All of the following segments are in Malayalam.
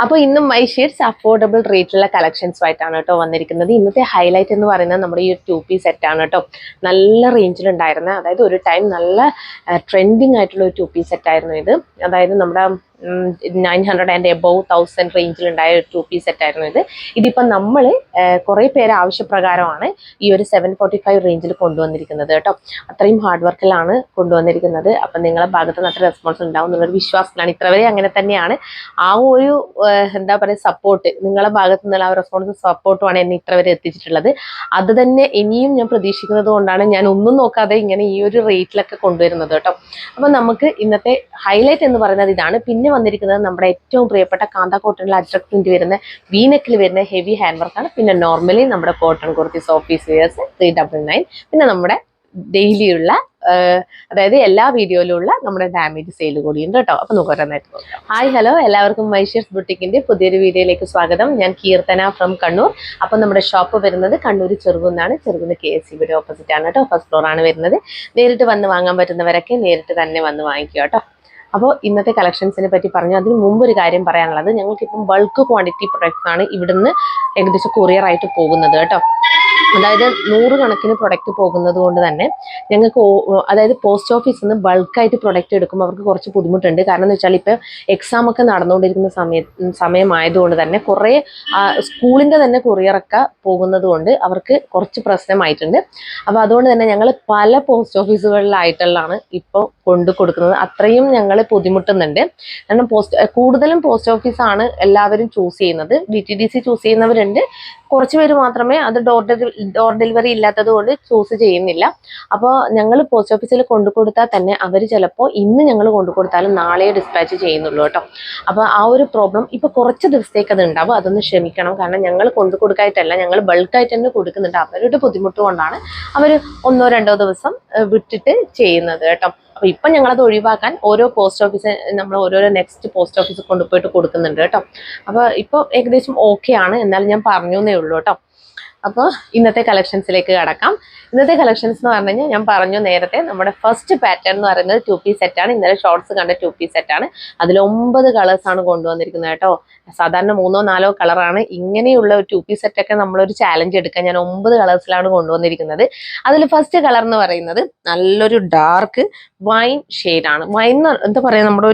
അപ്പോൾ ഇന്നും മൈ ഷെയ്ഡ്സ് അഫോർഡബിൾ റേറ്റിലുള്ള കളക്ഷൻസുമായിട്ടാണ് കേട്ടോ വന്നിരിക്കുന്നത്. ഇന്നത്തെ ഹൈലൈറ്റ് എന്ന് പറയുന്നത് നമ്മുടെ ഈ ഒരു 2 പീസ് സെറ്റാണ് കേട്ടോ. നല്ല റേഞ്ചിലുണ്ടായിരുന്ന, അതായത് ഒരു ടൈം നല്ല ട്രെൻഡിങ് ആയിട്ടുള്ള ഒരു 2 പീസ് സെറ്റായിരുന്നു ഇത്. അതായത് നമ്മുടെ 900 ആൻഡ് എബവ് 1000 റേഞ്ചിലുണ്ടായ ഒരു 2 പീസ് സെറ്റായിരുന്നു ഇത്. ഇതിപ്പം നമ്മൾ കുറേ പേര് ആവശ്യപ്രകാരമാണ് ഈ ഒരു 745 റേഞ്ചിൽ കൊണ്ടുവന്നിരിക്കുന്നത് കേട്ടോ. അത്രയും ഹാർഡ് വർക്കിലാണ് കൊണ്ടുവന്നിരിക്കുന്നത്. അപ്പം നിങ്ങളെ ഭാഗത്ത് നിന്ന് അത്ര റെസ്പോൺസ് ഉണ്ടാവും എന്നുള്ളൊരു വിശ്വാസത്തിലാണ്. ഇത്രവരെ അങ്ങനെ തന്നെയാണ്. ആ ഒരു എന്താ പറയുക സപ്പോർട്ട്, നിങ്ങളെ ഭാഗത്തു നിന്നുള്ള ആ റെസ്പോൺസ് സപ്പോർട്ടുമാണ് എന്നെ ഇത്രവരെ എത്തിച്ചിട്ടുള്ളത്. അത് തന്നെ ഇനിയും ഞാൻ പ്രതീക്ഷിക്കുന്നത് കൊണ്ടാണ് ഞാൻ ഒന്നും നോക്കാതെ ഇങ്ങനെ ഈ ഒരു റേറ്റിലൊക്കെ കൊണ്ടുവരുന്നത് കേട്ടോ. അപ്പം നമുക്ക് ഇന്നത്തെ ഹൈലൈറ്റ് എന്ന് പറയുന്നത് ഇതാണ്. പിന്നെ വന്നിരിക്കുന്നത് നമ്മുടെ ഏറ്റവും പ്രിയപ്പെട്ട കാന്ത കോട്ടണിൽ അജ്രക് പ്രിന്റ് വരുന്ന വീനെക്കിൽ വരുന്ന ഹെവി ഹാൻഡ് വർക്കാണ്. പിന്നെ നോർമലി നമ്മുടെ കോട്ടൺ കുർത്തീസ്, ഓഫീസ് വെയേഴ്സ് 399. പിന്നെ നമ്മുടെ ഡെയിലിയുള്ള അതായത് എല്ലാ വീഡിയോയിലുള്ള നമ്മുടെ ഡാമേജ് സെയിൽ കൂടിയുണ്ട് കേട്ടോ. അപ്പൊ നമുക്ക് ഓരോന്നായിട്ട് നോക്കാം. ഹായ് ഹലോ, എല്ലാവർക്കും മൈ ഷെയ്ഡ്സ് ബുട്ടിക്കിന്റെ പുതിയൊരു വീഡിയോയിലേക്ക് സ്വാഗതം. ഞാൻ കീർത്തന ഫ്രം കണ്ണൂർ. അപ്പൊ നമ്മുടെ ഷോപ്പ് വരുന്നത് കണ്ണൂർ ചെറുകുന്നാണ്. ചെറുകുന്ന് KSCB ഓപ്പോസിറ്റ് ആണ് കേട്ടോ. ഫസ്റ്റ് ഫ്ലോർ ആണ് വരുന്നത്. നേരിട്ട് വന്ന് വാങ്ങാൻ പറ്റുന്നവരൊക്കെ നേരിട്ട് തന്നെ വന്ന് വാങ്ങിക്കുക കേട്ടോ. അപ്പോൾ ഇന്നത്തെ കളക്ഷൻസിനെ പറ്റി പറഞ്ഞു. അതിന് മുമ്പ് ഒരു കാര്യം പറയാനുള്ളത്, ഞങ്ങൾക്കിപ്പം ബൾക്ക് ക്വാണ്ടിറ്റി പ്രൊഡക്ട്സ് ആണ് ഇവിടുന്ന് ഏകദേശം കൊറിയർ ആയിട്ട് പോകുന്നത് കേട്ടോ. അതായത് 100 കണക്കിന് പ്രൊഡക്റ്റ് പോകുന്നത് കൊണ്ട് തന്നെ ഞങ്ങൾക്ക് അതായത് പോസ്റ്റ് ഓഫീസിൽ നിന്ന് ബൾക്കായിട്ട് പ്രൊഡക്റ്റ് എടുക്കുമ്പോൾ അവർക്ക് കുറച്ച് ബുദ്ധിമുട്ടുണ്ട്. കാരണം എന്ന് വെച്ചാൽ ഇപ്പോൾ എക്സാം ഒക്കെ നടന്നുകൊണ്ടിരിക്കുന്ന സമയമായതുകൊണ്ട് തന്നെ കുറേ സ്കൂളിൻ്റെ തന്നെ കൊറിയറൊക്കെ പോകുന്നത് കൊണ്ട് അവർക്ക് കുറച്ച് പ്രശ്നമായിട്ടുണ്ട്. അപ്പോൾ അതുകൊണ്ട് തന്നെ ഞങ്ങൾ പല പോസ്റ്റ് ഓഫീസുകളിലായിട്ടുള്ളതാണ് ഇപ്പോൾ കൊണ്ടു കൊടുക്കുന്നത്. അത്രയും ഞങ്ങൾ ബുദ്ധിമുട്ടുന്നുണ്ട്. കാരണം കൂടുതലും പോസ്റ്റ് ഓഫീസാണ് എല്ലാവരും ചൂസ് ചെയ്യുന്നത്. DTDC ചൂസ് ചെയ്യുന്നവരുണ്ട്. കുറച്ച് പേര് മാത്രമേ അത് ഡോർ ഡെലിവറി ഇല്ലാത്തത് കൊണ്ട് ചൂസ് ചെയ്യുന്നില്ല. അപ്പോൾ ഞങ്ങൾ പോസ്റ്റ് ഓഫീസിൽ കൊണ്ടു കൊടുത്താൽ തന്നെ അവർ ചിലപ്പോൾ ഇന്ന് ഞങ്ങൾ കൊണ്ടു കൊടുത്താലും നാളെ ഡിസ്പാച്ച് ചെയ്യുന്നുള്ളൂ കേട്ടോ. അപ്പോൾ ആ ഒരു പ്രോബ്ലം ഇപ്പോൾ കുറച്ച് ദിവസത്തേക്ക് അത് ഉണ്ടാവും. അതൊന്ന് ക്ഷമിക്കണം. കാരണം ഞങ്ങൾ കൊണ്ടു കൊടുക്കായിട്ടല്ല, ഞങ്ങൾ ബൾക്കായിട്ട് തന്നെ കൊടുക്കുന്നുണ്ട്. അവരുടെ ബുദ്ധിമുട്ട് കൊണ്ടാണ് അവർ 1-2 ദിവസം വിട്ടിട്ട് ചെയ്യുന്നത് കേട്ടോ. അപ്പോൾ ഇപ്പം ഞങ്ങളത് ഒഴിവാക്കാൻ ഓരോ പോസ്റ്റ് ഓഫീസ് നമ്മൾ ഓരോരോ നെക്സ്റ്റ് പോസ്റ്റ് ഓഫീസിൽ കൊണ്ടുപോയിട്ട് കൊടുക്കുന്നുണ്ട് കേട്ടോ. അപ്പോൾ ഇപ്പോൾ ഏകദേശം ഓക്കെ ആണ്. എന്നാലും ഞാൻ പറഞ്ഞു എന്നേ ഉള്ളൂ കേട്ടോ. അപ്പോൾ ഇന്നത്തെ കളക്ഷൻസിലേക്ക് കടക്കാം. ഇന്നത്തെ കളക്ഷൻസ് എന്ന് പറഞ്ഞു കഴിഞ്ഞാൽ ഞാൻ പറഞ്ഞു നേരത്തെ, നമ്മുടെ ഫസ്റ്റ് പാറ്റേൺ എന്ന് പറയുന്നത് 2 പീസ് സെറ്റാണ്. ഇന്നലെ ഷോർട്സ് കണ്ട 2 പീസ് സെറ്റാണ്. അതിൽ 9 കളേഴ്സാണ് കൊണ്ടുവന്നിരിക്കുന്നത് കേട്ടോ. സാധാരണ 3-4 കളറാണ്. ഇങ്ങനെയുള്ള ഒരു 2 പീസ് സെറ്റൊക്കെ നമ്മളൊരു ചാലഞ്ച് എടുക്കാൻ ഞാൻ 9 കളേഴ്സിലാണ് കൊണ്ടുവന്നിരിക്കുന്നത്. അതിൽ ഫസ്റ്റ് കളർ എന്ന് പറയുന്നത് നല്ലൊരു ഡാർക്ക് വൈൻ ഷെയ്ഡാണ്. വൈൻ എന്താ പറയുക, നമ്മുടെ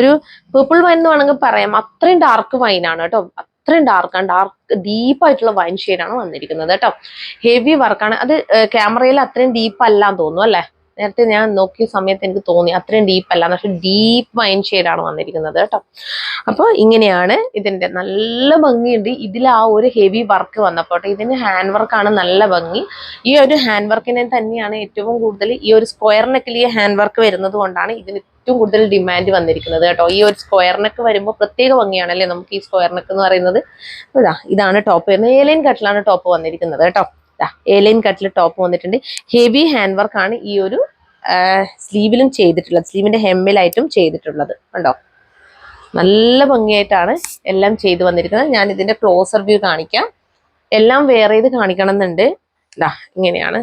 ഒരു പേർപ്പിൾ വൈൻ എന്ന് വേണമെങ്കിൽ പറയാം. അത്രയും ഡാർക്ക് വൈനാണ് കേട്ടോ. അത്രയും ഡാർക്ക് ഡീപ്പായിട്ടുള്ള വൈൻ ഷെയ്ഡാണ് വന്നിരിക്കുന്നത് കേട്ടോ. ഹെവി വർക്കാണ്. അത് ക്യാമറയിൽ അത്രയും ഡീപ്പ് അല്ലാന്ന് തോന്നുന്നു അല്ലേ. നേരത്തെ ഞാൻ നോക്കിയ സമയത്ത് എനിക്ക് തോന്നി അത്രയും ഡീപ്പ് അല്ല, പക്ഷെ ഡീപ്പ് വൈൻ ഷെയ്ഡാണ് വന്നിരിക്കുന്നത് കേട്ടോ. അപ്പോൾ ഇങ്ങനെയാണ് ഇതിന്റെ നല്ല ഭംഗിയുണ്ട്. ഇതിൽ ആ ഒരു ഹെവി വർക്ക് വന്നപ്പോട്ടെ, ഇതിന് ഹാൻഡ് വർക്കാണ് നല്ല ഭംഗി. ഈ ഒരു ഹാൻഡ് വർക്കിനെ തന്നെയാണ് ഏറ്റവും കൂടുതൽ ഈ ഒരു സ്ക്വയർ നെക്കിൽ ഈ ഹാൻഡ് വർക്ക് വരുന്നത് കൊണ്ടാണ് ഇതിന് ഏറ്റവും കൂടുതൽ ഡിമാൻഡ് വന്നിരിക്കുന്നത് കേട്ടോ. ഈ ഒരു സ്ക്വയർ നെക്ക് വരുമ്പോൾ പ്രത്യേക ഭംഗിയാണല്ലേ നമുക്ക് ഈ സ്ക്വയർ നെക്ക് എന്ന് പറയുന്നത്. ഇതാണ് ടോപ്പ് വരുന്നത്. ഏലൈൻ കട്ടിലാണ് ടോപ്പ് വന്നിരിക്കുന്നത് കേട്ടോ. ഏലൈൻ കട്ടിൽ ടോപ്പ് വന്നിട്ടുണ്ട്. ഹെവി ഹാൻഡ് വർക്കാണ് ഈ ഒരു സ്ലീവിലും ചെയ്തിട്ടുള്ളത്. സ്ലീവിന്റെ ഹെമ്മിലായിട്ടും ചെയ്തിട്ടുള്ളത് കണ്ടോ. നല്ല ഭംഗിയായിട്ടാണ് എല്ലാം ചെയ്തു വന്നിരിക്കുന്നത്. ഞാൻ ഇതിന്റെ ക്ലോസർ വ്യൂ കാണിക്കാം. എല്ലാം വേറെ ചെയ്ത് കാണിക്കണം എന്നുണ്ട്. ഇങ്ങനെയാണ്.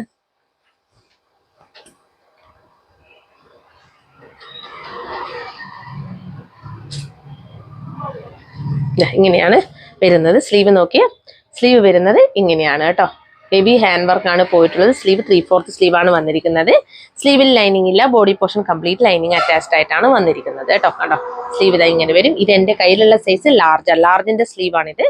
ഇങ്ങനെയാണ് വരുന്നത്. സ്ലീവ് നോക്കിയാൽ സ്ലീവ് വരുന്നത് ഇങ്ങനെയാണ് കേട്ടോ. ഹെവി ഹാൻഡ് വർക്കാണ് പോയിട്ടുള്ളത്. സ്ലീവ് 3/4 സ്ലീവാണ് വന്നിരിക്കുന്നത്. സ്ലീവിൽ ലൈനിങ് ഇല്ല. Body portion complete lining attached ആയിട്ടാണ് വന്നിരിക്കുന്നത് കേട്ടോ. കണ്ടോ, സ്ലീവ് ഇതാ ഇങ്ങനെ വരും. ഇത് എൻ്റെ കയ്യിലുള്ള സൈസ് ലാർജിന്റെ സ്ലീവാണിത്.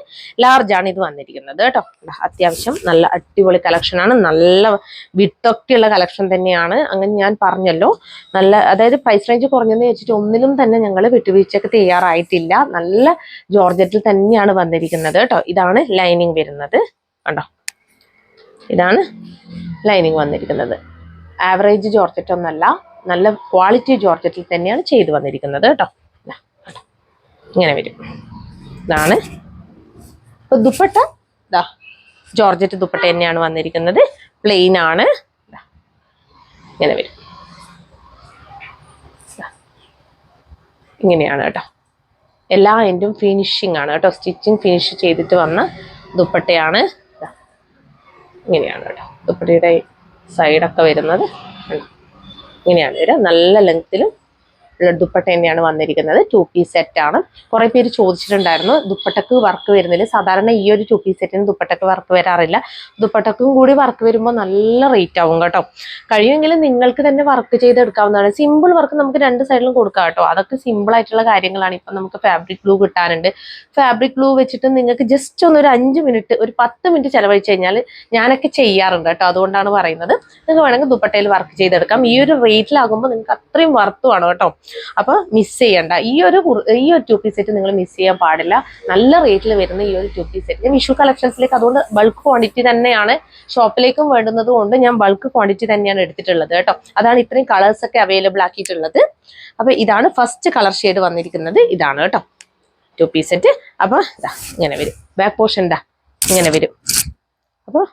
ലാർജാണ് ഇത് വന്നിരിക്കുന്നത് കേട്ടോ. അത്യാവശ്യം നല്ല അടിപൊളി കളക്ഷനാണ്. നല്ല വിട്ടൊക്കെയുള്ള കളക്ഷൻ തന്നെയാണ്. അങ്ങനെ ഞാൻ പറഞ്ഞല്ലോ, നല്ല അതായത് പ്രൈസ് റേഞ്ച് കുറഞ്ഞെന്ന് വെച്ചിട്ട് ഒന്നിലും തന്നെ ഞങ്ങൾ വിട്ടുവീഴ്ചയ്ക്ക് തയ്യാറായിട്ടില്ല. നല്ല ജോർജറ്റിൽ തന്നെയാണ് വന്നിരിക്കുന്നത് കേട്ടോ. ഇതാണ് ലൈനിങ് വരുന്നത് കണ്ടോ. ഇതാണ് ലൈനിങ് വന്നിരിക്കുന്നത്. ആവറേജ് ജോർജറ്റ് ഒന്നല്ല, നല്ല ക്വാളിറ്റി ജോർജറ്റിൽ തന്നെയാണ് ചെയ്തു വന്നിരിക്കുന്നത് കേട്ടോ. ഇങ്ങനെ വരും. ഇതാണ് ഇപ്പൊ ദുപ്പട്ട. ജോർജറ്റ് ദുപ്പട്ട തന്നെയാണ് വന്നിരിക്കുന്നത്. പ്ലെയിൻ ആണ്. ഇങ്ങനെ വരും. ഇങ്ങനെയാണ് കേട്ടോ. എല്ലാ എൻഡും ഫിനിഷിംഗ് ആണ് കേട്ടോ. സ്റ്റിച്ചിങ് ഫിനിഷ് ചെയ്തിട്ട് വന്ന ദുപ്പട്ടയാണ്. ഇങ്ങനെയാണ് കേട്ടോ. ദുപ്പട്ടയുടെ സൈഡൊക്കെ വരുന്നത് ഇങ്ങനെയാണ് വരിക. നല്ല ലെങ്ത്തിലും ദുപ്പട്ട തന്നെയാണ് വന്നിരിക്കുന്നത്. 2 പീസ് സെറ്റ് ആണ്. കുറെ പേര് ചോദിച്ചിട്ടുണ്ടായിരുന്നു ദുപ്പട്ടക്ക് വർക്ക് വരുന്നില്ല. സാധാരണ ഈ ഒരു 2 പീസ് സെറ്റിന് ദുപ്പട്ടക്ക് വർക്ക് വരാറില്ല. ദുപ്പട്ടക്കും കൂടി വർക്ക് വരുമ്പോൾ നല്ല റേറ്റ് ആവും കേട്ടോ. കഴിയുമെങ്കിൽ നിങ്ങൾക്ക് തന്നെ വർക്ക് ചെയ്തെടുക്കാവുന്നതാണ്. സിമ്പിൾ വർക്ക് നമുക്ക് 2 സൈഡിലും കൊടുക്കാം കേട്ടോ. അതൊക്കെ സിമ്പിൾ ആയിട്ടുള്ള കാര്യങ്ങളാണ്. ഇപ്പം നമുക്ക് ഫാബ്രിക് ഗ്ലൂ കിട്ടാനുണ്ട്. ഫാബ്രിക് ഗ്ലൂ വെച്ചിട്ട് നിങ്ങൾക്ക് ജസ്റ്റ് ഒരു 5 മിനിറ്റ്, ഒരു 10 മിനിറ്റ് ചെലവഴിച്ച് കഴിഞ്ഞാൽ ഞാനൊക്കെ ചെയ്യാറുണ്ട് കേട്ടോ. അതുകൊണ്ടാണ് പറയുന്നത്. നിങ്ങൾക്ക് വേണമെങ്കിൽ ദുപ്പട്ടയിൽ വർക്ക് ചെയ്തെടുക്കാം. ഈ ഒരു റേറ്റിലാകുമ്പോൾ നിങ്ങൾക്ക് അത്രയും വർത്തുമാണ് കേട്ടോ. അപ്പോൾ മിസ് ചെയ്യണ്ട. ഈ ഒരു 2 പീസ് സെറ്റ് നിങ്ങൾ മിസ് ചെയ്യാൻ പാടില്ല. നല്ല റേറ്റിൽ വരുന്ന ഈ ഒരു 2 പീസ് സെറ്റ് വിഷു കളക്ഷൻസിലേക്ക് അതുകൊണ്ട് ബൾക്ക് ക്വാണ്ടിറ്റി തന്നെയാണ് ഷോപ്പിലേക്കും വേണ്ടുന്നത് കൊണ്ട് ഞാൻ ബൾക്ക് ക്വാണ്ടിറ്റി തന്നെയാണ് എടുത്തിട്ടുള്ളത് കേട്ടോ. അതാണ് ഇത്രയും കളേഴ്സ് ഒക്കെ അവൈലബിൾ ആക്കിയിട്ടുള്ളത്. അപ്പൊ ഇതാണ് ഫസ്റ്റ് കളർ ഷെയ്ഡ് വന്നിരിക്കുന്നത്. ഇതാണ് കേട്ടോ 2 പീസ് സെറ്റ്. അപ്പൊ ഇങ്ങനെ വരും. ബാക്ക് പോർഷൻ ഇങ്ങനെ വരും. അപ്പോൾ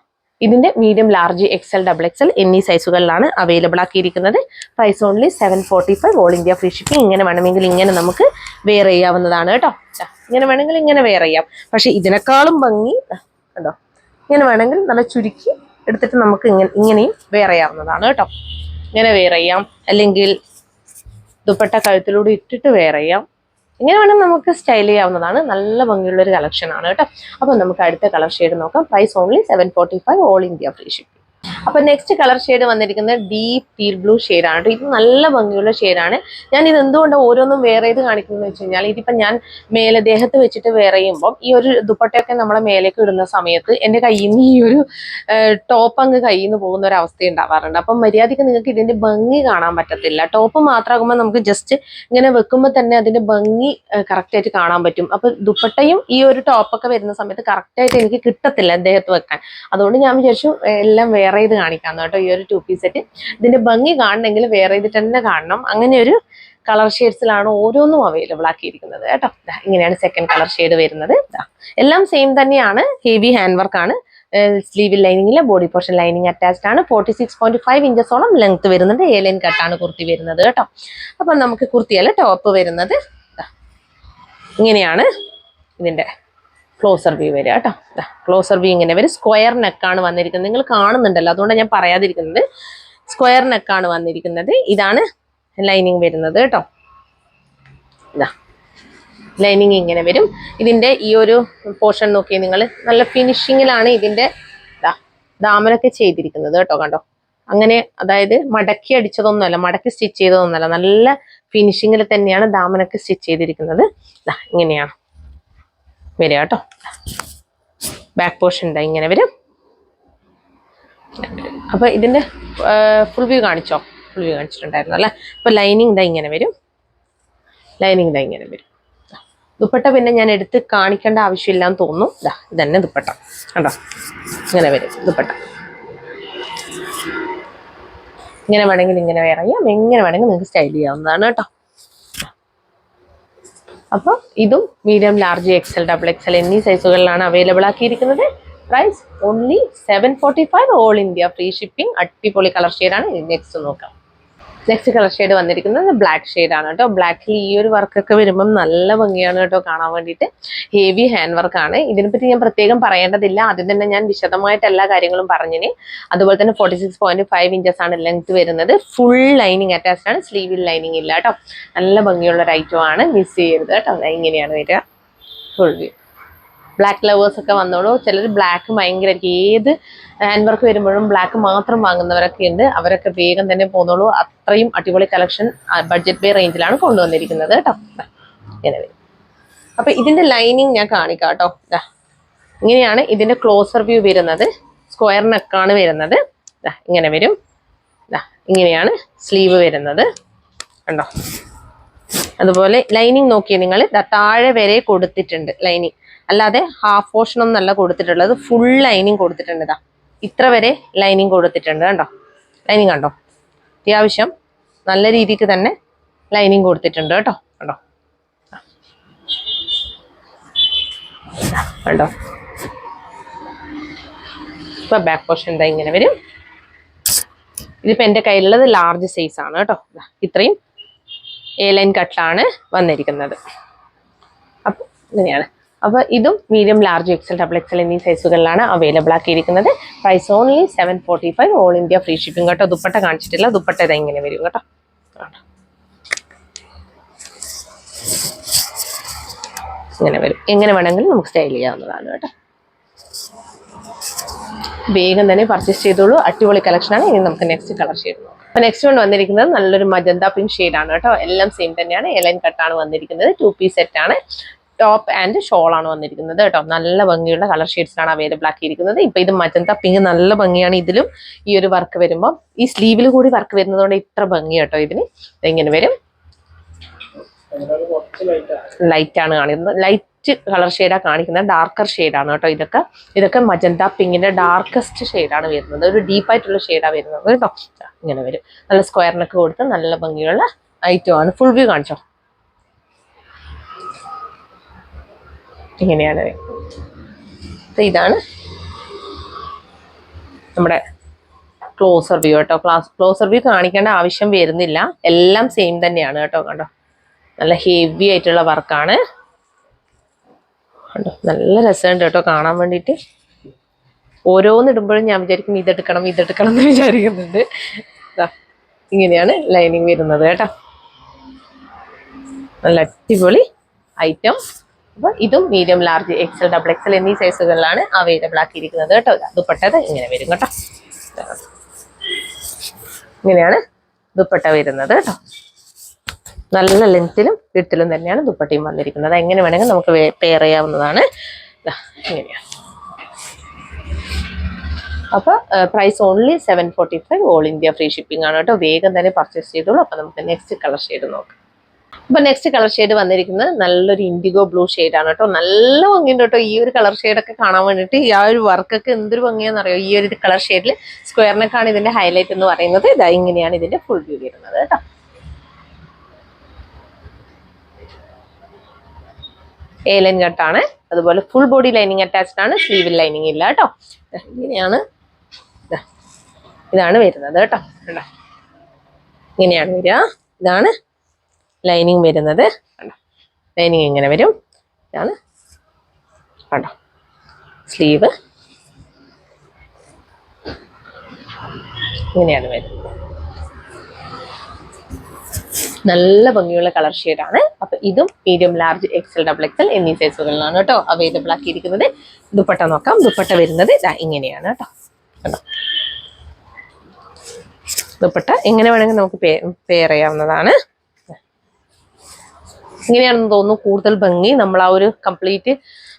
ഇതിന്റെ മീഡിയം, ലാർജ്, XL, XXL എന്നീ സൈസുകളിലാണ് അവൈലബിൾ ആക്കിയിരിക്കുന്നത്. Price only 745, all India free shipping. ഇങ്ങനെ വേണമെങ്കിൽ ഇങ്ങനെ നമുക്ക് വെയർ ചെയ്യാവുന്നതാണ് കേട്ടോ. ഇങ്ങനെ വേണമെങ്കിൽ ഇങ്ങനെ വെയർ ചെയ്യാം. പക്ഷെ ഇതിനേക്കാളും ഭംഗി കണ്ടോ, ഇങ്ങനെ വേണമെങ്കിൽ നല്ല ചുരുക്കി എടുത്തിട്ട് നമുക്ക് ഇങ്ങനെയും വെയർ ചെയ്യാവുന്നതാണ് കേട്ടോ. ഇങ്ങനെ വെയർ ചെയ്യാം, അല്ലെങ്കിൽ ദുപ്പട്ട കഴുത്തിലൂടെ ഇട്ടിട്ട് വെയർ ചെയ്യാം. ഇങ്ങനെ വേണമെങ്കിൽ നമുക്ക് സ്റ്റൈൽ ചെയ്യാവുന്നതാണ്. നല്ല ഭംഗിയുള്ള ഒരു കളക്ഷൻ ആണ് കേട്ടോ. അപ്പോൾ നമുക്ക് അടുത്ത കളർ ഷെയ്ഡ് നോക്കാം. Price only 745, all India free shipping. അപ്പൊ നെക്സ്റ്റ് കളർ ഷെയ്ഡ് വന്നിരിക്കുന്നത് ഡീപ് ടീൽ ബ്ലൂ ഷെയ്ഡാണ് കേട്ടോ. ഇത് നല്ല ഭംഗിയുള്ള ഷെയ്ഡാണ്. ഞാൻ ഇത് എന്തുകൊണ്ട് ഓരോന്നും വെയർ ചെയ്ത് കാണിക്കുന്നത് വെച്ച് കഴിഞ്ഞാൽ, ഇതിപ്പോ ഞാൻ മേലെ ദേഹത്ത് വെച്ചിട്ട് വെയർ ചെയ്യുമ്പോൾ ഈ ഒരു ദുപ്പട്ടയൊക്കെ നമ്മളെ മേലേക്ക് ഇടുന്ന സമയത്ത് എൻ്റെ കയ്യിൽ നിന്ന് ഈ ഒരു ടോപ്പ് അങ്ങ് കയ്യിൽ നിന്ന് പോകുന്ന ഒരു അവസ്ഥ ഉണ്ടാവാറുണ്ട്. അപ്പം മര്യാദയ്ക്ക് നിങ്ങൾക്ക് ഇതിന്റെ ഭംഗി കാണാൻ പറ്റത്തില്ല. ടോപ്പ് മാത്രമാകുമ്പോൾ നമുക്ക് ജസ്റ്റ് ഇങ്ങനെ വെക്കുമ്പോൾ തന്നെ അതിന്റെ ഭംഗി കറക്റ്റ് ആയിട്ട് കാണാൻ പറ്റും. അപ്പൊ ദുപ്പട്ടയും ഈ ഒരു ടോപ്പൊക്കെ വരുന്ന സമയത്ത് കറക്റ്റ് ആയിട്ട് എനിക്ക് കിട്ടത്തില്ല ദേഹത്ത് വെക്കാൻ. അതുകൊണ്ട് ഞാൻ വിചാരിച്ചു എല്ലാം വെയർ ചെയ്ത് കാണിക്കാന്ന് കേട്ടോ. ഈ ഒരു 2 പീസ് സെറ്റ് ഇതിന്റെ ഭംഗി കാണണമെങ്കിൽ വെയർ ചെയ്തിട്ട് തന്നെ കാണണം. അങ്ങനെ ഒരു കളർ ഷെയ്ഡ്സിലാണ് ഓരോന്നും അവൈലബിൾ ആക്കിയിരിക്കുന്നത് കേട്ടോ. ഇങ്ങനെയാണ് സെക്കൻഡ് കളർ ഷെയ്ഡ് വരുന്നത്. എല്ലാം സെയിം തന്നെയാണ്. ഹെവി ഹാൻഡ് വർക്ക് ആണ്. സ്ലീവ് ലൈനിങ്ങില് ബോഡി പോർഷൻ ലൈനിങ് അറ്റാച്ച്ഡ് ആണ്. 46.5 ഇഞ്ചസോളം ലെങ്ത് വരുന്നുണ്ട്. A ലൈൻ കട്ടാണ് കുർത്തി വരുന്നത് കേട്ടോ. അപ്പൊ നമുക്ക് കുർത്തിയല്ല ടോപ്പ് വരുന്നത് ഇങ്ങനെയാണ്. ഇതിന്റെ ക്ലോസർ വ്യൂ വരിക കേട്ടോ. ക്ലോസർ വ്യൂ ഇങ്ങനെ വരും. സ്ക്വയർ നെക്കാണ് വന്നിരിക്കുന്നത്. നിങ്ങൾ കാണുന്നുണ്ടല്ലോ, അതുകൊണ്ടാണ് ഞാൻ പറയാതിരിക്കുന്നത്. സ്ക്വയർ നെക്കാണ് വന്നിരിക്കുന്നത്. ഇതാണ് ലൈനിങ് വരുന്നത് കേട്ടോ. ലൈനിങ് ഇങ്ങനെ വരും. ഇതിന്റെ ഈ ഒരു പോർഷൻ നോക്കി നിങ്ങൾ, നല്ല ഫിനിഷിങ്ങിലാണ് ഇതിന്റെ ദാമനൊക്കെ ചെയ്തിരിക്കുന്നത് കേട്ടോ. കണ്ടോ, അങ്ങനെ അതായത് മടക്കി അടിച്ചതൊന്നുമല്ല, മടക്കി സ്റ്റിച്ച് ചെയ്തതൊന്നുമല്ല, നല്ല ഫിനിഷിങ്ങിൽ തന്നെയാണ് ദാമനൊക്കെ സ്റ്റിച്ച് ചെയ്തിരിക്കുന്നത്. ഇങ്ങനെയാണ് വരിക കേട്ടോ. ബാക്ക് പോർഷൻ ഇങ്ങനെ വരും. അപ്പൊ ഇതിന്റെ ഫുൾ വ്യൂ കാണിച്ചോ? ഫുൾ വ്യൂ കാണിച്ചിട്ടുണ്ടായിരുന്നു അല്ലെ. അപ്പൊ ലൈനിങ് ഇങ്ങനെ വരും. ലൈനിങ് ഇങ്ങനെ വരും. ദുപ്പട്ട പിന്നെ ഞാൻ എടുത്ത് കാണിക്കേണ്ട ആവശ്യമില്ല എന്ന് തോന്നുന്നു. ഇതന്നെ ദുപ്പട്ട കണ്ടോ, ഇങ്ങനെ വരും ദുപ്പട്ട. ഇങ്ങനെ വേണമെങ്കിൽ ഇങ്ങനെ വെയർ ചെയ്യാം, എങ്ങനെ വേണമെങ്കിൽ നിങ്ങൾക്ക് സ്റ്റൈൽ ചെയ്യാവുന്നതാണ് കേട്ടോ. അപ്പോൾ ഇതും മീഡിയം, ലാർജ്, XL, XXL എന്നീ സൈസുകളിലാണ് അവൈലബിൾ ആക്കിയിരിക്കുന്നത്. Price only 745, all India free shipping. അടിപൊളി കളർ ഷെയ്ഡാണ്. നെക്സ്റ്റ് നോക്കാം. നെക്സ്റ്റ് കളർ ഷെയ്ഡ് വന്നിരിക്കുന്നത് ബ്ലാക്ക് ഷെയ്ഡാണ് കേട്ടോ. ബ്ലാക്കിൽ ഈ ഒരു വർക്കൊക്കെ വരുമ്പം നല്ല ഭംഗിയാണ് കേട്ടോ കാണാൻ വേണ്ടിയിട്ട്. ഹെവി ഹാൻഡ് വർക്കാണ്. ഇതിനെപ്പറ്റി ഞാൻ പ്രത്യേകം പറയേണ്ടതില്ല. ആദ്യം തന്നെ ഞാൻ വിശദമായിട്ട് എല്ലാ കാര്യങ്ങളും പറഞ്ഞിന്. അതുപോലെ തന്നെ 46.5 ഇഞ്ചസ് ആണ് ലെങ്ത് വരുന്നത്. ഫുൾ ലൈനിങ് അറ്റാച്ച്ഡ് ആണ്. സ്ലീവിൽ ലൈനിങ് ഇല്ല കേട്ടോ. നല്ല ഭംഗിയുള്ള ഒരു ഐറ്റം ആണ്, മിസ് ചെയ്യരുത് കേട്ടോ. ഇങ്ങനെയാണ് വരിക ഫുൾ വ്യൂ. ബ്ലാക്ക് ലവേഴ്സ് ഒക്കെ വന്നോളൂ. ചിലർ ബ്ലാക്ക് ഭയങ്കരമായിരിക്കും. ഏത് ഹാൻഡ് വർക്ക് വരുമ്പോഴും ബ്ലാക്ക് മാത്രം വാങ്ങുന്നവരൊക്കെ ഉണ്ട്. അവരൊക്കെ വേഗം തന്നെ പോന്നോളൂ. അത്രയും അടിപൊളി കളക്ഷൻ ബഡ്ജറ്റ് ബേ റേഞ്ചിലാണ് കൊണ്ടുവന്നിരിക്കുന്നത് കേട്ടോ. ഇങ്ങനെ വരും. അപ്പൊ ഇതിന്റെ ലൈനിങ് ഞാൻ കാണിക്കാം കേട്ടോ. ഇങ്ങനെയാണ് ഇതിന്റെ ക്ലോസർ വ്യൂ വരുന്നത്. സ്ക്വയർ നെക്കാണ് വരുന്നത്. ഇങ്ങനെ വരും. ഇങ്ങനെയാണ് സ്ലീവ് വരുന്നത് കണ്ടോ. അതുപോലെ ലൈനിങ് നോക്കിയേ നിങ്ങൾ, താഴെ വരെ കൊടുത്തിട്ടുണ്ട് ലൈനിങ്. അല്ലാതെ ഹാഫ് പോർഷൻ ഒന്നല്ല കൊടുത്തിട്ടുള്ളത്, ഫുൾ ലൈനിങ് കൊടുത്തിട്ടുണ്ട്. ഇത്ര വരെ ലൈനിങ് കൊടുത്തിട്ടുണ്ട് കണ്ടോ. ലൈനിങ് കണ്ടോ, അത്യാവശ്യം നല്ല രീതിക്ക് തന്നെ ലൈനിങ് കൊടുത്തിട്ടുണ്ട് കേട്ടോ. കണ്ടോ കണ്ടോ. ഇപ്പൊ ബാക്ക് പോർഷൻ ഇങ്ങനെ വരും. ഇതിപ്പോ എന്റെ കയ്യിലുള്ളത് ലാർജ് സൈസ് ആണ് കേട്ടോ. ഇത്രയും A ലൈൻ കട്ടാണ് വന്നിരിക്കുന്നത്. അപ്പൊ ഇങ്ങനെയാണ്. അപ്പൊ ഇതും മീഡിയം, ലാർജ്, XL, XXL എന്നീ സൈസുകളിലാണ് അവൈലബിൾ ആക്കിയിരിക്കുന്നത്. Price only 745, all India free shipping കേട്ടോ. ദുപ്പട്ട കാണിച്ചിട്ടില്ല. ദുപ്പട്ട ഇങ്ങനെ വരും കേട്ടോ. ഇങ്ങനെ വരും. എങ്ങനെ വേണമെങ്കിലും നമുക്ക് സ്റ്റൈൽ ചെയ്യാവുന്നതാണ് കേട്ടോ. വേഗം തന്നെ പർച്ചേസ് ചെയ്തോളൂ. അടിപൊളി കളക്ഷനാണ്. ഇനി നമുക്ക് നെക്സ്റ്റ് കളർ ഷെയ്ഡ് നോക്കാം. അപ്പൊ നെക്സ്റ്റ് കൊണ്ട് വന്നിരിക്കുന്നത് നല്ലൊരു മജന്ത പിങ്ക് ഷെയ്ഡാണ് കേട്ടോ. എല്ലാം സെയിം തന്നെയാണ്. എലൈൻ കട്ടാണ് വന്നിരിക്കുന്നത്. 2 പീസ് സെറ്റ് ആണ്. ടോപ്പ് ആൻഡ് ഷോൾ ആണ് വന്നിരിക്കുന്നത് കേട്ടോ. നല്ല ഭംഗിയുള്ള കളർ ഷെയ്ഡ്സാണ് അവൈലബിൾ ആക്കിയിരിക്കുന്നത്. ഇപ്പൊ ഇത് മജന്ത പിങ്ക് നല്ല ഭംഗിയാണ്. ഇതിലും ഈ ഒരു വർക്ക് വരുമ്പോൾ ഈ സ്ലീവിൽ കൂടി വർക്ക് വരുന്നതുകൊണ്ട് ഇത്ര ഭംഗി കേട്ടോ. ഇതിന് ഇങ്ങനെ വരും. ലൈറ്റ് ആണ് കാണിക്കുന്നത്. ലൈറ്റ് കളർ ഷെയ്ഡാണ് കാണിക്കുന്നത്. ഡാർക്കർ ഷെയ്ഡാണ് കേട്ടോ. ഇതൊക്കെ മജന്ത പിങ്കിന്റെ ഡാർക്കസ്റ്റ് ഷെയ്ഡാണ് വരുന്നത്. ഒരു ഡീപ്പായിട്ടുള്ള ഷെയ്ഡാണ് വരുന്നത് കേട്ടോ. ഇങ്ങനെ വരും. നല്ല സ്ക്വയറിനൊക്കെ കൊടുത്ത് നല്ല ഭംഗിയുള്ള ഐറ്റം ആണ്. ഫുൾ വ്യൂ കാണിച്ചോ. ഇങ്ങനെയാണ്. ഇതാണ് നമ്മുടെ ക്ലോസർ വ്യൂ കേട്ടോ. ക്ലോസർ വ്യൂ കാണിക്കേണ്ട ആവശ്യം വരുന്നില്ല. എല്ലാം സെയിം തന്നെയാണ് കേട്ടോ. കണ്ടോ, നല്ല ഹെവി ആയിട്ടുള്ള വർക്കാണ്. കണ്ടോ, നല്ല രസമുണ്ട് കേട്ടോ കാണാൻ വേണ്ടിയിട്ട്. ഓരോന്നിടുമ്പോഴും ഞാൻ വിചാരിക്കും ഇതെടുക്കണം എന്ന് വിചാരിക്കുന്നുണ്ട്. ഇങ്ങനെയാണ് ലൈനിങ് വരുന്നത് കേട്ടോ. നല്ല അടിപൊളി ഐറ്റം. അപ്പൊ ഇതും medium, large, XL, double XL എന്നീ സൈസുകളിലാണ് അവൈലബിൾ ആക്കിയിരിക്കുന്നത് കേട്ടോ. ദുപ്പട്ട ഇങ്ങനെ വരും കേട്ടോ. ഇങ്ങനെയാണ് ദുപ്പട്ട വരുന്നത് കേട്ടോ. നല്ല ലെങ്ത്തിലും വിഡ്ത്തിലും തന്നെയാണ് ദുപ്പട്ടയും വന്നിരിക്കുന്നത്. എങ്ങനെ വേണമെങ്കിൽ നമുക്ക് പെയർ ചെയ്യാവുന്നതാണ്. ഇങ്ങനെയാണ്. അപ്പൊ price only 745. All India free shipping ആണ് കേട്ടോ. വേഗം തന്നെ പർച്ചേസ് ചെയ്തോളൂ. അപ്പൊ നമുക്ക് നെക്സ്റ്റ് കളർ ഷെയ്ഡ് നോക്കാം. അപ്പൊ നെക്സ്റ്റ് കളർ ഷെയ്ഡ് വന്നിരിക്കുന്നത് നല്ലൊരു ഇൻഡിഗോ ബ്ലൂ ഷെയ്ഡാണ് കേട്ടോ. നല്ല ഭംഗിയുണ്ട് കേട്ടോ. ഈ ഒരു കളർ ഷെയ്ഡൊക്കെ കാണാൻ വേണ്ടിയിട്ട് ഈ ആ ഒരു വർക്കൊക്കെ എന്തൊരു ഭംഗിയാണെന്ന് അറിയോ. ഈ ഒരു കളർ ഷെയ്ഡിൽ സ്ക്വയറിനൊക്കെയാണ് ഇതിന്റെ ഹൈലൈറ്റ് എന്ന് പറയുന്നത്. ഇതാ ഇങ്ങനെയാണ് ഇതിന്റെ ഫുൾ വ്യൂ വരുന്നത് കേട്ടോ. എലൈൻ കട്ടാണ്. അതുപോലെ ഫുൾ ബോഡി ലൈനിങ് അറ്റാച്ച്ഡ് ആണ്. സ്ലീവിൽ ലൈനിങ് ഇല്ല കേട്ടോ. ഇങ്ങനെയാണ്. ഇതാണ് വരുന്നത് കേട്ടോ. കണ്ടോ, ഇങ്ങനെയാണ് വരിക. ഇതാണ് ലൈനിങ് വരുന്നത്. കണ്ടോ, ലൈനിങ് ഇങ്ങനെ വരും. ഇതാണ് കണ്ടോ സ്ലീവ്. ഇങ്ങനെയാണ് വരുന്നത്. നല്ല ഭംഗിയുള്ള കളർ ഷെയ്ഡാണ്. അപ്പൊ ഇതും medium, large, XL, double XL എന്നീ സൈസുകളിലാണ് കേട്ടോ അവൈലബിൾ ആക്കിയിരിക്കുന്നത്. ദുപ്പട്ട നോക്കാം. ദുപ്പട്ട വരുന്നത് ഇതാ ഇങ്ങനെയാണ് കേട്ടോ. കണ്ടോ, ദുപ്പട്ട എങ്ങനെ വേണമെങ്കിൽ നമുക്ക് പെയർ ചെയ്യാവുന്നതാണ്. ഇങ്ങനെയാണെന്ന് തോന്നുന്നു കൂടുതൽ ഭംഗി. നമ്മൾ ആ ഒരു കംപ്ലീറ്റ്